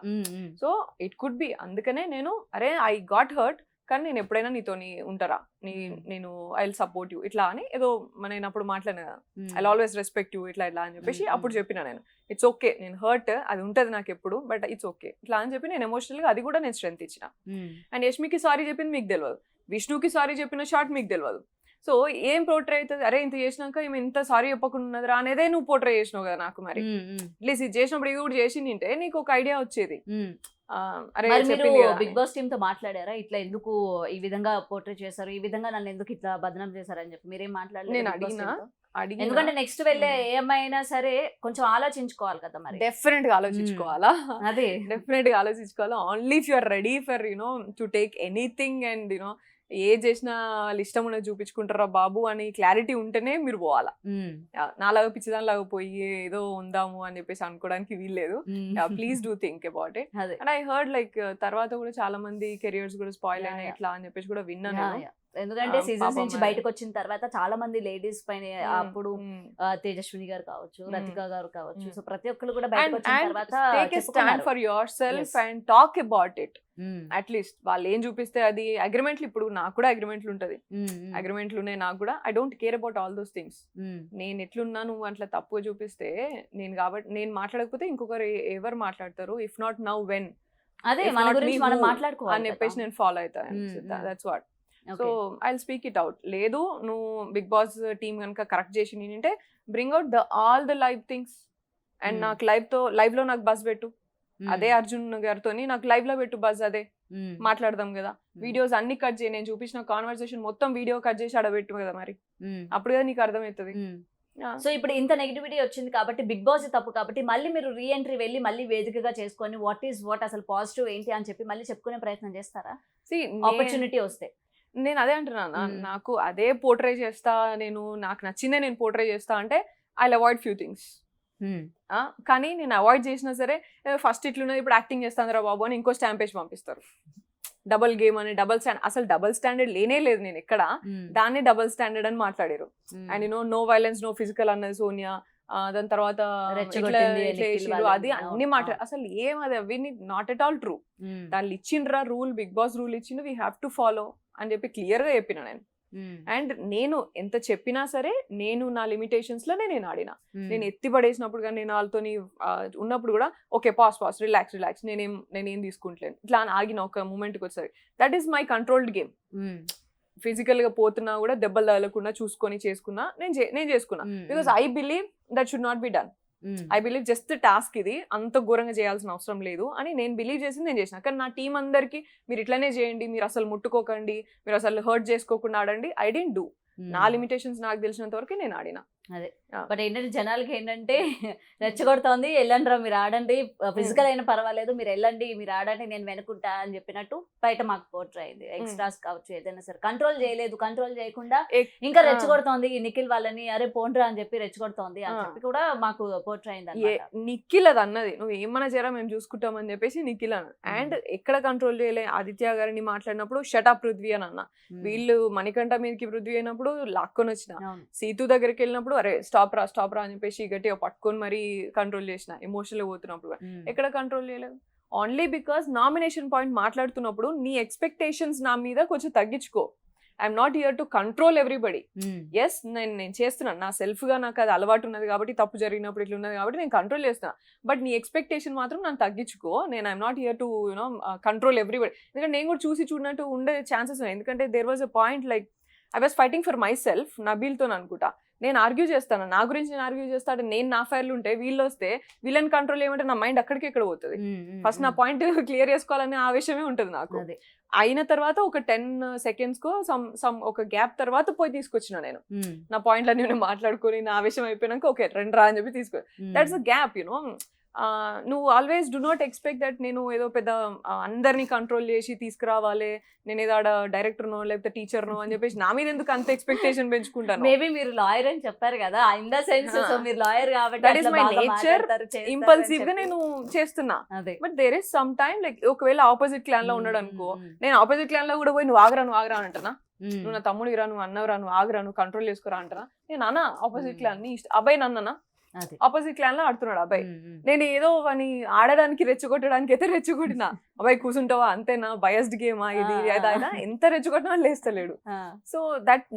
So it could B. అందుకనే నేను అరే ఐ గాట్ హర్ట్, కానీ నేను ఎప్పుడైనా నీతోని ఉంటారా, నేను ఐ విల్ సపోర్ట్ యూ ఇట్లా అని ఏదో నేను అప్పుడు మాట్లాడినా కదా, ఐ ఆల్వేస్ రెస్పెక్ట్ యూ ఇట్లా అని చెప్పేసి అప్పుడు చెప్పినా నేను. ఇట్స్ ఓకే, నేను హర్ట్ అది ఉంటుంది నాకు ఎప్పుడు, బట్ ఇట్స్ ఓకే ఇట్లా అని చెప్పి నేను ఎమోషనల్గా అది కూడా నేను స్ట్రెంత్ ఇచ్చిన. అండ్ యష్మికి సారీ చెప్పింది మీకు తెలియదు, విష్ణుకి సారీ చెప్పిన షార్ట్ మీకు తెలియదు. సో ఏం పోర్ట్రే అవుతుంది, అరే ఇంత చేసినాక ఈమె ఇంత సారీ చెప్పకుండా ఉన్నదిరా అనేదే నువ్వు పోర్ట్రే చేసినావు కదా నాకు. మరి అట్లీస్ట్ ఇది చేసినప్పుడు ఇది కూడా చేసి నింటే నీకు ఒక ఐడియా వచ్చేది. బిగ్ బాస్ టీమ్ తో మాట్లాడారా ఇట్లా ఎందుకు ఈ విధంగా పోర్ట్రే చేశారు, ఈ విధంగా నన్ను ఎందుకు ఇట్లా బదనాం చేశారు అని చెప్పి మీరేం మాట్లాడలేదు? నేను అడిగినా, ఎందుకంటే నెక్స్ట్ వెళ్ళే ఏమైనా సరే కొంచెం ఆలోచించుకోవాలి కదా. మరి డెఫినెట్ గా ఆలోచించుకోవాలా, అదే డెఫినెట్ గా ఆలోచించుకోవాలా. Only if you are ready for to take anything and ఏ చేసినా వాళ్ళు ఇష్టం ఉన్నది చూపించుకుంటారా బాబు అని క్లారిటీ ఉంటేనే మీరు పోవాలా. నాలాగా పిచ్చిదానిలాగా పోయి ఏదో ఉందాము అని చెప్పేసి అనుకోవడానికి వీల్లేదు. Please do think about it. And I heard like తర్వాత కూడా చాలా మంది కెరియర్స్ కూడా స్పాయిల్ అయినాయి ఇట్లా అని చెప్పేసి కూడా విన్నాను. ఎందుకంటే సీజన్స్ నుంచి బయటకు వచ్చిన తర్వాత చాలా మంది లేడీస్ పైన అప్పుడు తేజస్విని గారు కావచ్చు, రతిక గారు కావచ్చు, సో ప్రతి ఒక్కరు కూడా బయటకు వచ్చిన తర్వాత take a stand for your self and talk about it. At least వాళ్ళు ఏం చూపిస్తే అది అగ్రిమెంట్లు, ఇప్పుడు నాకు కూడా అగ్రిమెంట్లు ఉంటది, అగ్రిమెంట్లు ఉన్నాయి నాకు కూడా. I don't care about all those things. నేను ఎట్లున్నా నువ్వు అట్లా తప్పుగా చూపిస్తే నేను కాబట్టి నేను మాట్లాడకపోతే ఇంకొకరు ఎవరు మాట్లాడతారు, ఇఫ్ నాట్ నౌ వెన్, అదే మన గురించి మనం మాట్లాడుకోవాలి అని చెప్పేసి నేను ఫాలో అవుతాను. That's what. So I will speak it out. లేదు నువ్వు బిగ్ బాస్ టీమ్ కనుక కరెక్ట్ చేసి నేనంటే bring out all the live things. And నాకు లైవ్ లో నాకు బస్ పెట్టు, అదే అర్జున్ గారితో నాకు లైవ్ లో పెట్టు బస్, అదే మాట్లాడదాం కదా. వీడియోస్ అన్ని కట్ చేయి, నేను చూపించిన కాన్వర్సేషన్ మొత్తం వీడియో కట్ చేసి ఆడబెట్టు కదా, మరి అప్పుడు కదా నీకు అర్థమవుతుంది. సో ఇప్పుడు ఇంత నెగిటివిటీ వచ్చింది కాబట్టి బిగ్ బాస్ తప్పు కాబట్టి మళ్ళీ మీరు రీ ఎంట్రీ వెళ్ళి మళ్ళీ వేదికగా చేసుకొని వాట్ ఈస్ వాట్, అసలు పాజిటివ్ ఏంటి అని చెప్పి మళ్ళీ చెప్పుకునే ప్రయత్నం చేస్తారా ఆపర్చునిటీ వస్తే? నేను అదే అంటున్నాను, నాకు అదే పోర్ట్రే చేస్తా, నాకు నచ్చిందే నేను పోర్ట్రే చేస్తా అంటే ఐ అవాయిడ్ ఫ్యూ థింగ్స్. కానీ నేను అవాయిడ్ చేసినా సరే ఫస్ట్ ఇట్లున్నది ఇప్పుడు యాక్టింగ్ చేస్తాను బాబు అని ఇంకో స్టాంపేజ్ పంపిస్తారు. డబుల్ గేమ్ అని, డబుల్ స్టాండ్, అసలు డబుల్ స్టాండర్డ్ లేనే లేదు నేను ఎక్కడ, దాన్ని డబుల్ స్టాండర్డ్ అని మాట్లాడారు. And no violence no physical అన్నది సోనియా. దాని తర్వాత అది అన్ని అసలు ఏం అది అవి నాట్ ఎట్ ఆల్ ట్రూ. దాన్ని ఇచ్చిండ్రా రూల్, బిగ్ బాస్ రూల్ ఇచ్చిండు, వీ హ్యావ్ టు ఫాలో అని చెప్పి క్లియర్ గా చెప్పిన నేను. అండ్ నేను ఎంత చెప్పినా సరే నేను నా లిమిటేషన్స్ లోనే నేను ఆడినా. నేను ఎత్తి పడేసినప్పుడు కానీ నేను వాళ్ళతో ఉన్నప్పుడు కూడా ఓకే పాస్ రిలాక్స్ నేనేం తీసుకుంటలేను ఇట్లా ఆగిన ఒక మూమెంట్కి వచ్చేసరి. That is my controlled game. Physical గా పోతున్నా కూడా దెబ్బలు తగలకుండా చూసుకొని చేసుకున్నా నేను చేసుకున్నా. Because I believe that should not be done. I believe just task ఇది, అంత ఘోరంగా చేయాల్సిన అవసరం లేదు అని నేను బిలీవ్ చేసి నేను చేసిన. కానీ నా టీం అందరికి మీరు ఇట్లనే చేయండి, మీరు అసలు ముట్టుకోకండి, మీరు అసలు హర్ట్ చేసుకోకుండా ఆడండి, ఐ డెంట్ డూ. నా లిమిటేషన్స్ నాకు తెలిసినంత వరకు నేను ఆడినా. అదే Yeah. బట్ ఏంటంటే జనాలకి ఏంటంటే రెచ్చగొడుతోంది, వెళ్ళండి రా మీరు ఆడండి, ఫిజికల్ అయినా పర్వాలేదు మీరు వెళ్ళండి మీరు ఆడండి నేను వెనుకుంటా అని చెప్పినట్టు బయట మాకు పోర్ట్రే అయింది. ఎక్స్ట్రాస్ కావచ్చు ఏదైనా సరే కంట్రోల్ చేయలేదు, కంట్రోల్ చేయకుండా ఇంకా రెచ్చగొడుతోంది ఈ నిఖిల్ వాళ్ళని, అరే పోండ్రా అని చెప్పి రెచ్చగొడుతోంది అని చెప్పి కూడా మాకు పోర్ట్రే అయింది. నిఖిల్ అది అన్నది, నువ్వు ఏమన్నా చేయరా మేము చూసుకుంటామని చెప్పేసి నిఖిల్ అన్న. అండ్ ఎక్కడ కంట్రోల్ చేయలే, ఆదిత్య గారిని మాట్లాడినప్పుడు షటప్ పృథ్వీ అని అన్న. వీళ్ళు మణికంఠ మీదకి పృథ్వీ అయినప్పుడు లాక్కొని వచ్చిన, సీతు దగ్గరికి వెళ్ళినప్పుడు అరే స్టాప్ రా అని చెప్పేసి గట్టిగా పట్టుకొని మరీ కంట్రోల్ చేసిన, ఎమోషనల్ పోతున్నప్పుడు ఎక్కడ కంట్రోల్ చేయలేదు. ఓన్లీ బికాస్ నామినేషన్ పాయింట్ మాట్లాడుతున్నప్పుడు నీ ఎక్స్పెక్టేషన్స్ నా మీద కొంచెం తగ్గించుకో. I'm not here to control everybody. Yes నేను చేస్తున్నాను, నా సెల్ఫ్ గా నాకు అది అలవాటు ఉన్నది కాబట్టి, తప్పు జరిగినప్పుడు ఇట్లా ఉన్నది కాబట్టి నేను కంట్రోల్ చేస్తున్నా. బట్ నీ ఎక్స్పెక్టేషన్ మాత్రం నన్ను తగ్గించుకో. I'm not here to control everybody. ఎందుకంటే నేను కూడా చూడనట్టు ఉండే ఛాన్సెస్ ఉన్నాయి. ఎందుకంటే there was a point like I was fighting for myself, నబీల్తో అనుకుంటా. నేను ఆర్గ్యూ చేస్తాను, నా గురించి నేను ఆర్గ్యూ చేస్తాను. నేను నా ఫైర్లు ఉంటే వీళ్ళు వస్తే వీళ్ళని కంట్రోల్ చేయమంటే నా మైండ్ అక్కడికి ఎక్కడ పోతుంది. ఫస్ట్ నా పాయింట్ క్లియర్ చేసుకోవాలనే ఆవేశమే ఉంటుంది నాకు. అయిన తర్వాత ఒక 10 seconds కో ఒక గ్యాప్ తర్వాత పోయి తీసుకొచ్చిన నేను నా పాయింట్లన్నీ నేను మాట్లాడుకొని నా ఆవేశం అయిపోయినాక ఓకే రండి రా అని చెప్పి తీసుకో. That's a gap. నువ్వు always do not expect that నేను ఏదో పెద్ద అందరినీ కంట్రోల్ చేసి తీసుకురావాలి, నేను ఏదో ఆడ డైరెక్టర్నో లేకపోతే టీచర్నో అని చెప్పేసి నా మీద ఎందుకు అంత ఎక్స్పెక్టేషన్ పెంచుకుంటాను. మేబీ మీరు లాయర్ అని చెప్పారు కదా, ఇన్ ద సెన్స్ సో మీరు లాయర్ కాబట్టి that is my nature. Impulsive గా నేను చేస్తున్నా. But there is some time like ఒకవేళ ఆపోజిట్ క్లాన్ లో ఉన్నాడు అనుకో, నేను ఆపోజిట్ క్లాన్ లో కూడా పోయి నువ్వు ఆగరా అంటనా, నువ్వు నా తమ్ముడు రా, నువ్వు అన్నవరా, నువ్వు ఆగరా, నువ్వు కంట్రోల్ చేసుకోరా అంటనా. నేను అన్న ఆపోజిట్ క్లాన్ నీ అబ్బాయి నన్ననా, ఆపోజిట్ క్లాన్ లో ఆడుతున్నాడు అబ్బాయి. నేను ఏదో అని ఆడడానికి రెచ్చగొట్టడానికి అయితే రెచ్చగొట్టినా, అబ్బాయి కూర్చుంటావా అంతేనా, బయస్డ్ గేమా ఇది అదైనా, ఎంత రెచ్చగొట్టినా లేస్తలేడు. So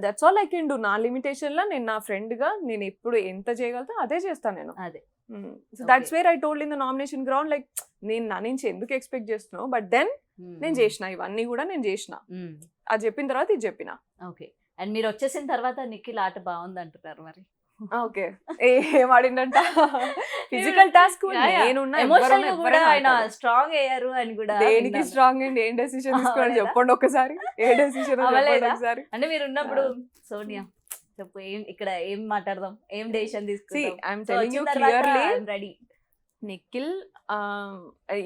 that's all I can do. నా లిమిటేషన్ లో నేను నా ఫ్రెండ్ గా నేను ఎప్పుడు ఎంత చేయగలుగుతా అదే చేస్తాను నేను. So that's where I told in the nomination ground like నేను నా నుంచి ఎందుకు ఎక్స్పెక్ట్ చేస్తున్నావు, బట్ దెన్ నేను చేసిన ఇవన్నీ కూడా నేను చేసిన. అది చెప్పిన తర్వాత ఇది చెప్పిన. ఓకే. అండ్ మీరు వచ్చేసిన తర్వాత నిఖిల్ ఆట బాగుంది అంటున్నారు మరి. ఓకే ఏం ఆడిందంట, ఫిజికల్ టాస్క్ స్ట్రాంగ్ అయ్యారు అని కూడా. దేనికి స్ట్రాంగ్ అండి, ఏం డెసిషన్ తీసుకోవాలి చెప్పండి ఒకసారి, ఏ డెసిషన్ ఒకసారి. అంటే మీరు ఉన్నప్పుడు సోనియా చెప్పు ఇక్కడ ఏం మాట్లాడదాం, ఏం డెసిషన్ తీసుకుంటాం. రెడీ. నిఖిల్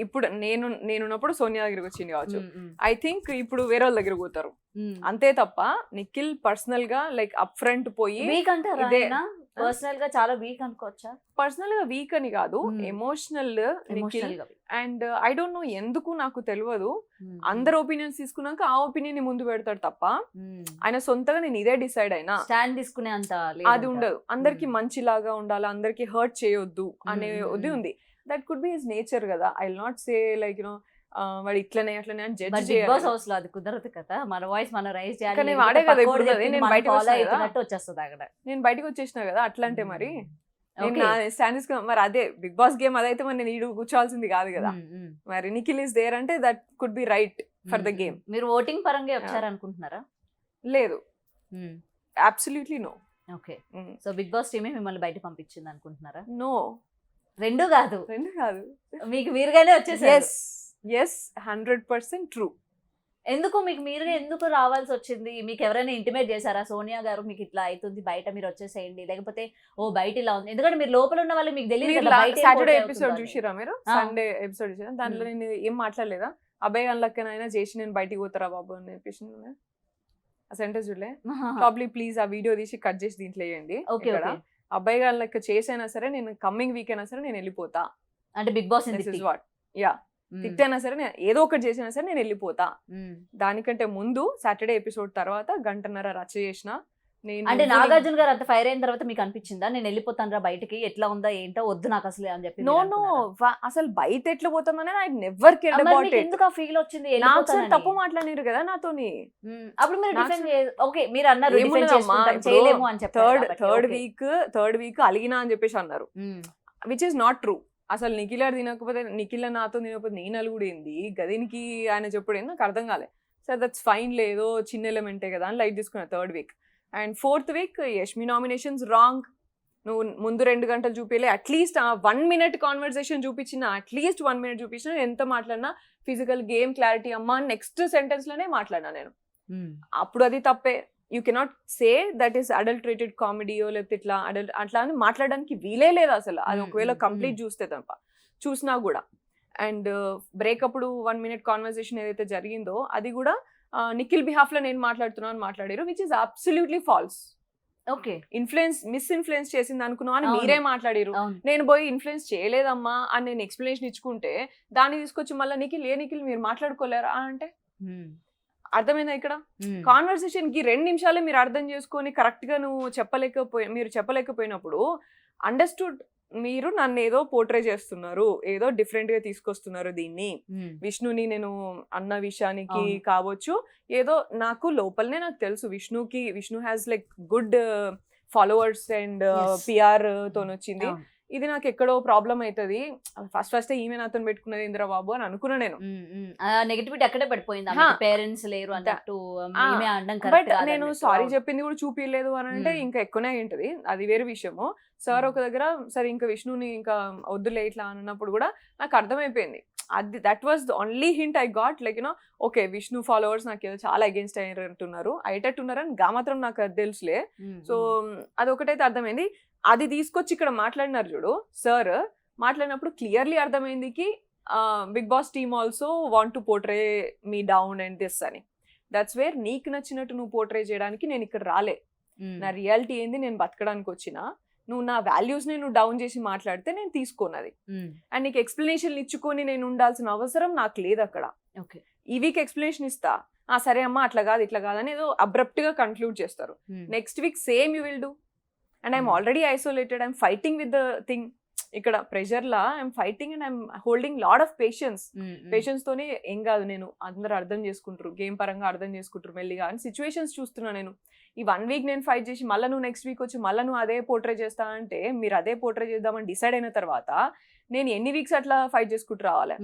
ఇప్పుడు నేనున్నప్పుడు సోనియా దగ్గరికి వచ్చింది కావచ్చు. ఐ థింక్ ఇప్పుడు వేరే వాళ్ళ దగ్గర పోతారు అంతే తప్ప నిఖిల్ పర్సనల్ గా లైక్ అప్ ఫ్రంట్ పోయి వీక్ అంటారా, పర్సనల్ గా చాలా వీక్ అనుకోవచ్చా? పర్సనల్ గా వీక్ అని కాదు, emotional Nikhil. And I don't no ఎందుకు నాకు తెలియదు, అందరు ఒపీనియన్స్ తీసుకున్నాక ఆ ఒపీనియన్ ని ముందు పెడతాడు తప్ప ఆయన సొంతగా నేను ఇదే డిసైడ్ అయినా స్టాండ్ తీసుకునే అంత అది ఉండదు. అందరికి మంచిలాగా ఉండాలి, అందరికి హర్ట్ చేయొద్దు అనే ఇది ఉంది. That could be his nature కదా. I will not say like వాడు ఇట్లనే అట్లనే అని జడ్జ్ చేయాలి. బిగ్ హౌస్ లో అది కుదరదు కదా, మన వాయిస్ మనం రైజ్ చేయాలి. కానీ వాడే కదా ఇప్పుడు నేను బయటకు వచ్చేస్తుంది అక్కడ, నేను బయటకు వచ్చేసిన కదా అట్లా అంటే మరి స్టాండర్డ్స్ మరి అదే బిగ్ బాస్ గేమ్ అదైతే మరి నేను ఈడు కూర్చోవాల్సింది కాదు కదా. మరి నిఖిల్ ఇస్ దేర్ అంటే that could be right for the game. మీరు ఓటింగ్ పరంగా వచ్చారనుకుంటున్నారా? లేదు, absolutely no. Okay. So Bigg Boss టీమే మిమ్మల్ని బయట పంపించింది అనుకుంటున్నారా? నో, రెండు కాదు మీకు మీరుగానే వచ్చేసారు. yes 100% true. ఎందుకు మీకు మీరుగా ఎందుకు రావాల్సి వచ్చింది? మీకు ఎవరైనా ఇంటిమేట్ చేశారా, సోనియా గారు మీకు ఇట్లా అవుతుంది బయట మీరు వచ్చేసేయండి, లేకపోతే ఓ బయట ఇలా ఉంది? ఎందుకంటే మీరు లోపల ఉన్న వాళ్ళు మీకు తెలియదు. సాటర్డే ఎపిసోడ్ చూసిరా మీరు? సండే ఎపిసోడ్ చూసారా? దాంట్లో నేను ఏం మాట్లాడలేదా, అబ్బాయి అన్లక్కనైనా చేసి నేను బయటికి పోతారా బాబు అని చెప్పేసి ఆ సెంటెన్స్ చూడలే? ప్రాబ్లీ ప్లీజ్ ఆ వీడియో తీసి కట్ చేసి దీంట్లో వేయండి. అబ్బాయి గారు లెక్క చేసైనా సరే నేను కమ్మింగ్ వీక్ అయినా సరే నేను వెళ్ళిపోతా అంటే బిగ్ బాస్ వాట్ యా తిట్టైనా సరే ఏదో ఒకటి చేసినా సరే నేను వెళ్ళిపోతా. దానికంటే ముందు సాటర్డే ఎపిసోడ్ తర్వాత గంటన్నర రచ్చ చేసిన అంటే నాగార్జున గారు అంత ఫైర్ అయిన తర్వాత మీకు అనిపించిందా నేను వెళ్ళిపోతాను రా బయటకి, ఎట్లా ఉందా ఏంటో వద్దు నాకు అసలు అని చెప్పి? నో అసలు బయట ఎట్లా పోతామని I never cared about it. ఎందుకు ఆ ఫీల్ వచ్చింది? నాకు తప్పు మాట్లాడారు కదా నాతోని. అప్పుడు మీరు డిఫెండ్ ఓకే మీరు అన్నారు చేయలేము అని చెప్పి థర్డ్ వీక్ అలిగినా అని చెప్పేసి అన్నారు, విచ్ ఇస్ నాట్ ట్రూ. అసలు నిఖిల్ తినకపోతే నిఖిల్ నాతో తినకపోతే నేను అలుగుడు ఏంది, గదినికి ఆయన చెప్పుడు ఏంది నాకు అర్థం కాలే. సార్ దట్స్ ఫైన్, లేదో చిన్న ఎలిమెంటే కదా అని లైట్ తీసుకున్నా third week. And fourth week Yashmi nominations wrong, నువ్వు ముందు 2 గంటలు చూపించలే, అట్లీస్ట్ 1 minute కాన్వర్సేషన్ చూపించిన, అట్లీస్ట్ 1 minute చూపించిన, ఎంత మాట్లాడినా ఫిజికల్ గేమ్ క్లారిటీ అమ్మా నెక్స్ట్ సెంటెన్స్ లోనే మాట్లాడినా నేను. అప్పుడు అది తప్పే. You cannot say that is adulterated కామెడీయో లేకపోతే ఇట్లా అట్లా అని మాట్లాడడానికి వీలే లేదు అసలు. అది ఒకవేళ కంప్లీట్ చూస్తే తప్ప చూసినా కూడా. అండ్ బ్రేక్ అప్పుడు 1 minute కాన్వర్సేషన్ ఏదైతే జరిగిందో అది కూడా నిఖిల్ బిహాఫ్ లో నేను మాట్లాడుతున్నాను అని మాట్లాడారు, which is absolutely false. Okay, misinfluence చేసింది అనుకున్నా అని మీరే మాట్లాడారు. నేను పోయి ఇన్ఫ్లుయెన్స్ చేయలేదమ్మా అని నేను ఎక్స్ప్లెనేషన్ ఇచ్చుకుంటే దాన్ని తీసుకొచ్చి మళ్ళీ నిఖిల్ మీరు మాట్లాడుకోలేరా అంటే అర్థమైందా? ఇక్కడ కాన్వర్సేషన్ కి 2 నిమిషాలే మీరు అర్థం చేసుకొని కరెక్ట్ గా మీరు చెప్పలేకపోయినప్పుడు అండర్స్టూడ్ మీరు నన్ను ఏదో పోర్ట్రే చేస్తున్నారు, ఏదో డిఫరెంట్ గా తీసుకొస్తున్నారు దీన్ని. విష్ణుని నేను అన్న విషయానికి కావచ్చు, ఏదో నాకు లోపలనే నాకు తెలుసు Vishnu has like good followers and PR తోనొచ్చింది. ఇది నాకు ఎక్కడో ప్రాబ్లం అవుతుంది, ఫస్ట్ ఈమె నాతో పెట్టుకున్నది ఇంద్రబాబు అని అనుకున్నా నేను. నెగటివిటీ అక్కడే పడిపోయింది, పేరెంట్స్ లేరు అన్నట్టు. బట్ నేను సారీ చెప్పింది కూడా చూపించలేదు అని అంటే ఇంకా ఎక్కువనే ఉంటది, అది వేరే విషయము. సార్ ఒక దగ్గర సరే ఇంకా విష్ణుని ఇంకా వద్దులే ఇట్లా అన్నప్పుడు కూడా నాకు అర్థమైపోయింది. అది that was the only hint I got, like you know okay Vishnu followers నాకు ఏదో చాలా అగేన్స్ట్ అయ్యేటట్టున్నారని మాత్రం నాకు అది తెలుసులే. సో అది ఒకటైతే అర్థమైంది. అది తీసుకొచ్చి ఇక్కడ మాట్లాడినారు చూడు సార్, మాట్లాడినప్పుడు క్లియర్లీ అర్థమైంది కి Bigg Boss team also want to portray me down and this అని. దట్స్ వేర్ నీకు నచ్చినట్టు నువ్వు పోర్ట్రే చేయడానికి నేను ఇక్కడ రాలే. నా రియాలిటీ ఏంది, నేను బతకడానికి వచ్చిన, నువ్వు నా వాల్యూస్ ని నువ్వు డౌన్ చేసి మాట్లాడితే నేను తీసుకోనది. అండ్ నీకు ఎక్స్ప్లెనేషన్ ఇచ్చుకొని నేను ఉండాల్సిన అవసరం నాకు లేదు అక్కడ. ఈ వీక్ ఎక్స్ప్లెనేషన్ ఇస్తా, సరే అమ్మా అట్లా కాదు ఇట్లా కాదని ఏదో అబ్రప్ట్ గా కన్క్లూడ్ చేస్తారు. Next week same you will do. And I'm already isolated, I'm fighting with the thing. ఇక్కడ ప్రెషర్ లా I'm fighting and I'm holding lot of patience తోనే ఏం కాదు, నేను అందరూ అర్థం చేసుకుంటారు, గేమ్ పరంగా అర్థం చేసుకుంటారు మెల్లిగా అని సిచ్యువేషన్స్ చూస్తున్నా నేను. ఈ 1 week నేను ఫైట్ చేసి మళ్ళీ నువ్వు నెక్స్ట్ వీక్ వచ్చి మళ్ళీ నువ్వు అదే పోర్ట్రే చేస్తా అంటే, మీరు అదే పోర్ట్రే చేద్దామని డిసైడ్ అయిన తర్వాత నేను ఎన్ని వీక్స్ అట్లా ఫైట్ చేసుకుంటూ రావాలి?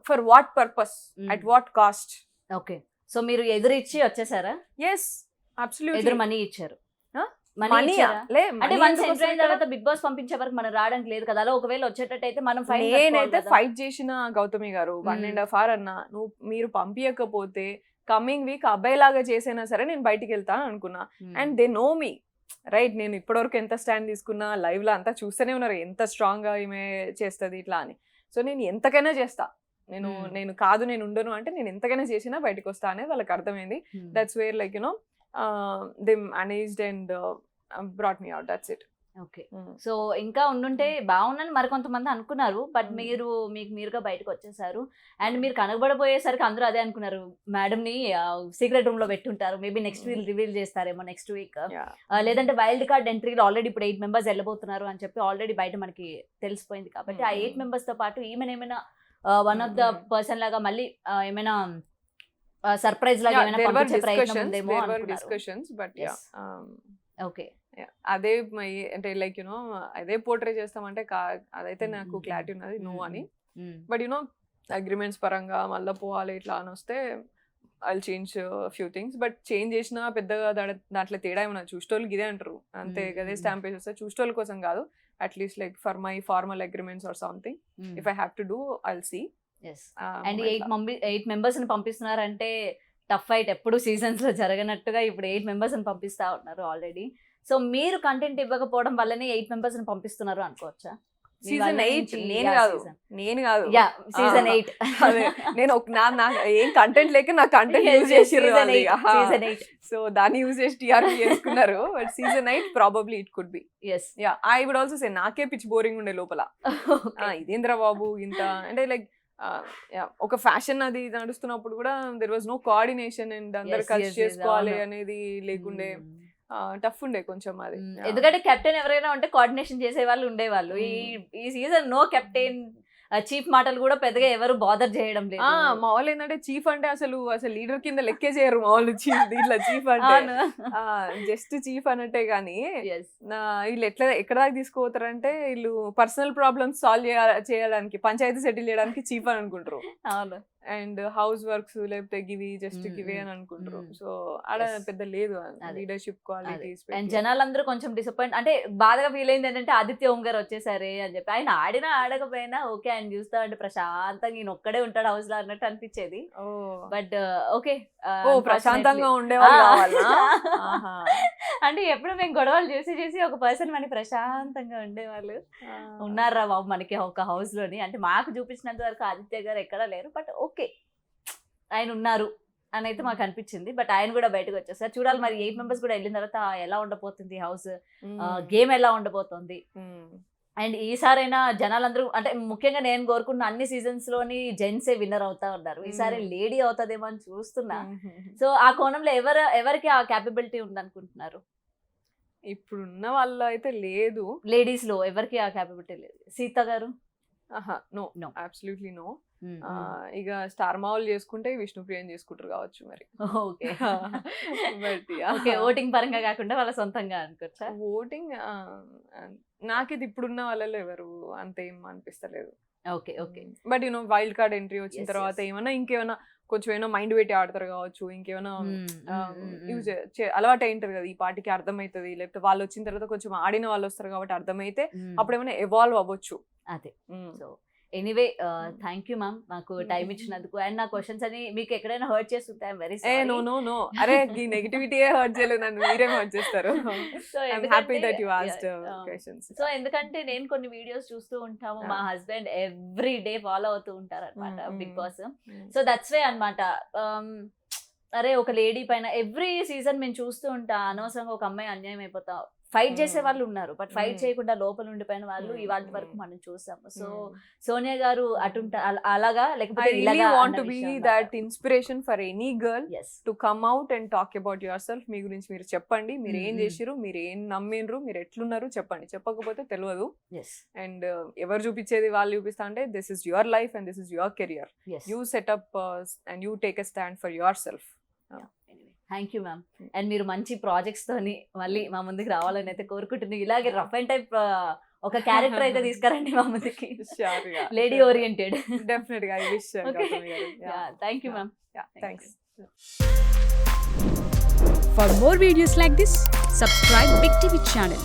For what purpose, at what cost? Okay, so మీరు ఎదురిచ్చి వచ్చేసారా? Yes, absolutely. ఎదురు మనీ ఇచ్చారు. బిగ్ బాస్ పంపించే వరకు మనం రావడానికి లేదు కదా, అలా ఒకవేళ వచ్చేటట్టయితే మనం నేనైతే ఫైట్ చేసిన గౌతమి గారు 1.5 hours అన్నా, మీరు పంపించకపోతే కమింగ్ వీక్ అబ్బాయి లాగా చేసైనా సరే నేను బయటికి వెళ్తాను అనుకున్నా. And they know me right, నేను ఇప్పటివరకు ఎంత స్టాండ్ తీసుకున్నా, లైవ్ లో అంతా చూస్తూనే ఉన్నారు ఎంత స్ట్రాంగ్ గా ఈమె చేస్తుంది ఇట్లా అని. సో నేను ఎంతకైనా చేస్తా, నేను కాదు నేను ఉండను అంటే నేను ఎంతకైనా చేసినా బయటకు వస్తా అనేది వాళ్ళకి అర్థమైంది. That's where like you know they managed and brought me out, that's it. Okay, so ఇంకా ఉండుంటే బాగుందని మరి కొంతమంది అనుకున్నారు, బట్ మీరు మీరుగా బయటకు వచ్చేసారు. అండ్ మీరు కనబడబోయేసరికి అందరూ అదే అనుకున్నారు, మేడం ని సీక్రెట్ రూమ్ లో పెట్టుంటారు, మేబీ నెక్స్ట్ వీక్ రివీల్ చేస్తారేమో నెక్స్ట్ వీక్, లేదంటే వైల్డ్ కార్డ్ ఎంట్రీలో ఆల్రెడీ ఇప్పుడు 8 members వెళ్ళబోతున్నారు అని చెప్పి ఆల్రెడీ బయట మనకి తెలిసిపోయింది. కాబట్టి ఆ 8 members తో పాటు ఏమైనా వన్ ఆఫ్ ద పర్సన్ లాగా మళ్ళీ ఏమైనా సర్ప్రైజ్ లాగా ఏమైనా పంపించే ప్రయత్నం ఉందేమో డిస్కషన్స్. బట్ ఓకే, అదే అంటే లైక్ యునో అదే పోర్ట్రే చేస్తామంటే అదైతే నాకు క్లారిటీ ఉన్నది నో అని. బట్ యునో అగ్రిమెంట్స్ పరంగా మళ్ళీ పోవాలి ఇట్లా అని వస్తే I change few things. But change చేసినా పెద్దగా దాంట్లో తేడా ఏమన్నా చూసేటోళ్ళకి ఇదే అంటారు అంతే, అదే స్టాంప్ వేసి వస్తే చూసేటోళ్ళ కోసం కాదు, at least like for my formal agreements or something if I have to do I'll see. And 8 members ని పంపిస్తున్నారంటే టఫ్ ఫైట్ ఎప్పుడు సీజన్స్ లో జరగనట్టుగా ఇప్పుడు 8 members ని పంపిస్తా ఉన్నారు ఆల్రెడీ. సో మీరు కంటెంట్ ఇవ్వకపోవడం వల్లనే 8 members ని పంపిస్తున్నారు అనుకోవచ్చా? సీజన్ 8 నేను కాదు సీజన్ 8 నేను ఏం కంటెంట్ లేక నా కంటెంట్ యూజ్ చేసిర్రు, సో దాన్ని యూజ్ చేసి టీఆర్పీ చేసుకున్నారు. But season 8 probably it could be. I would also say నాకే పిచ్ బోరింగ్ ఉండే లోపల, ఇదేంద్ర బాబు ఇంత అంటే లైక్ ఒక ఫ్యాషన్ అది నడుస్తున్నప్పుడు కూడా there was no coordination and అందరు కలిసి చేసుకోవాలి అనేది లేకుండే, టఫ్ ఉండే కొంచెం అది. ఎందుకంటే కెప్టెన్ ఎవరైనా ఉంటే కోఆర్డినేషన్ చేసే వాళ్ళు ఉండేవాళ్ళు. ఈ సీజన్ నో కెప్టెన్, చీఫ్ మాటలు కూడా పెద్దగా ఎవరు బాదర్ చేయడం లేదు. మా వాళ్ళు ఏంటంటే చీఫ్ అంటే అసలు లీడర్ కింద లెక్కే చేయరు మా వాళ్ళు. దీంట్లో చీఫ్ అంటే జస్ట్ చీఫ్ అన్నట్టే గానీ వీళ్ళు ఎక్కడ దాకా తీసుకోతారంటే వీళ్ళు పర్సనల్ ప్రాబ్లమ్స్ సాల్వ్ చేయడానికి, పంచాయతీ సెటిల్ చేయడానికి చీఫ్ అని అనుకుంటారు. అండ్ హౌస్ వర్క్స్ లేకపోతే గివి జస్ట్ గివే అని అనుకుంటారు. సో ఆడ పెద్ద లేదు లీడర్షిప్ క్వాలిటీస్. అండ్ జనాలందరూ కొంచెం డిసప్పాయింట్ అంటే బాధగా ఫీల్ అయింది ఏంటంటే ఆదిత్య ఓం గారు వచ్చేసారే అని చెప్పి. ఆయన ఆడినా ఆడకపోయినా ఓకే ఆయన చూస్తా అంటే ప్రశాంతంగా ఈయన ఒక్కడే ఉంటాడు హౌస్ లో అన్నట్టు అనిపించేది. బట్ ఓకే ప్రశాంతంగా ఉండేవాళ్ళు అంటే ఎప్పుడు మేము గొడవలు చేసి ఒక పర్సన్ మనకి ప్రశాంతంగా ఉండేవాళ్ళు ఉన్నారా బాబు మనకి ఒక హౌస్ లోని. అంటే మాకు చూపించినంత వరకు ఆదిత్య గారు ఎక్కడా లేరు, బట్ ఓకే ఆయన ఉన్నారు అని అయితే మాకు అనిపించింది. బట్ ఆయన కూడా బయటకు వచ్చేసారు. చూడాలి మరి 8 మెంబర్స్ కూడా వెళ్ళిన తర్వాత ఎలా ఉండబోతుంది హౌస్, గేమ్ ఎలా ఉండబోతుంది. అండ్ ఈసారైనా జనాలందరూ అంటే ముఖ్యంగా నేను కోరుకున్న అన్ని సీజన్స్ లోని జెంట్సే విన్నర్ అవుతా ఉన్నారు. ఈసారి లేడీ అవుతుందేమో అని చూస్తున్నా. సో ఆ కోణంలో ఎవరికి ఆ క్యాపబిలిటీ ఉందనుకుంటున్నారు? ఇప్పుడున్న వాళ్ళు అయితే లేదు. లేడీస్ లో ఎవరికి ఆ క్యాపబిలిటీ లేదు. సీత గారు నో అబ్సల్యూట్లీ నో. ఇక స్టార్ మావులు చేసుకుంటే విష్ణుప్రియని చేసుకుంటారు కావచ్చు మరి. ఓకే బట్ ఓకే ఓటింగ్ పరంగా కాకుండా వాళ్ళ సొంతంగా అనుకోవచ్చా? ఓటింగ్ నాకు ఇది ఇప్పుడున్న వాళ్ళలో ఎవరు అంతేం అనిపిస్తలేదు. Okay okay but wild card entry వచ్చిన తర్వాత ఏమైనా ఇంకేమైనా కొంచెం ఏమైనా మైండ్ పెట్టి ఆడతారు కావచ్చు, ఇంకేమైనా యూజ్ అలవాటు అయింటారు కదా ఈ పార్టీకి అర్థమవుతుంది, లేకపోతే వాళ్ళు వచ్చిన తర్వాత కొంచెం ఆడిన వాళ్ళు వస్తారు కాబట్టి అర్థమైతే అప్పుడు ఏమైనా ఎవాల్వ్ అవ్వచ్చు. అదే. So anyway thank you ma'am మాకు టైం ఇచ్చినందుకు. అండ్ నా క్వశ్చన్స్ అని మీకు ఎక్కడైనా హర్ట్ చేస్తుంటే ఐఎమ్ వెరీ సారీ. నో అరే ఈ నెగటివిటీ హర్ట్ చేయలేదు నన్ను, మీరే హర్ట్ చేస్తారు. So I'm happy that you asked questions. So ఎందుకంటే నేను కొన్ని వీడియోస్ చూస్తూ ఉంటాము, మా హస్బెండ్ ఎవ్రీ డే ఫాలో అవుతూ ఉంటారు అనమాట Bigg Boss. So that's way అనమాట. అరే ఒక లేడీ పైన ఎవ్రీ సీజన్ మేము చూస్తూ ఉంటా అనవసరంగా ఒక అమ్మాయి అన్యాయం అయిపోతా. ఫైట్ చేసే వాళ్ళు ఉన్నారు, బట్ ఫైట్ చేయకుండా లోపల ఉండిపోయిన వాళ్ళు ఇవాళ వరకు మనం చూసాము. సో సోనియా గారు అటుంటా అలాగా లేకపోతే want to be that inspiration for any girl to come out and talk about yourself. మీ గురించి మీరు చెప్పండి, మీరు ఏం చేసిరు, మీరు ఏం నమ్మిండ్రు, మీరు ఎట్లున్నారు చెప్పండి. చెప్పకపోతే తెలియదు. అండ్ ఎవరు చూపించేది వాళ్ళు చూపిస్తా అంటే this is your life and this is your career. You setup and you take a stand for your self. Thank you ma'am. And మీరు మంచి ప్రాజెక్ట్స్ తోని మళ్ళీ మా ముందుకు రావాలని అయితే కోరుకుంటున్నాను. ఇలాగే రఫ్ అండ్ టైప్ ఒక క్యారెక్టర్ అయితే తీసుకురండి మా ముందుకి, లేడీ ఓరియంటెడ్. డెఫినెట్ గా. Thank you ma'am. Thanks. For more videos like this, subscribe Big TV channel.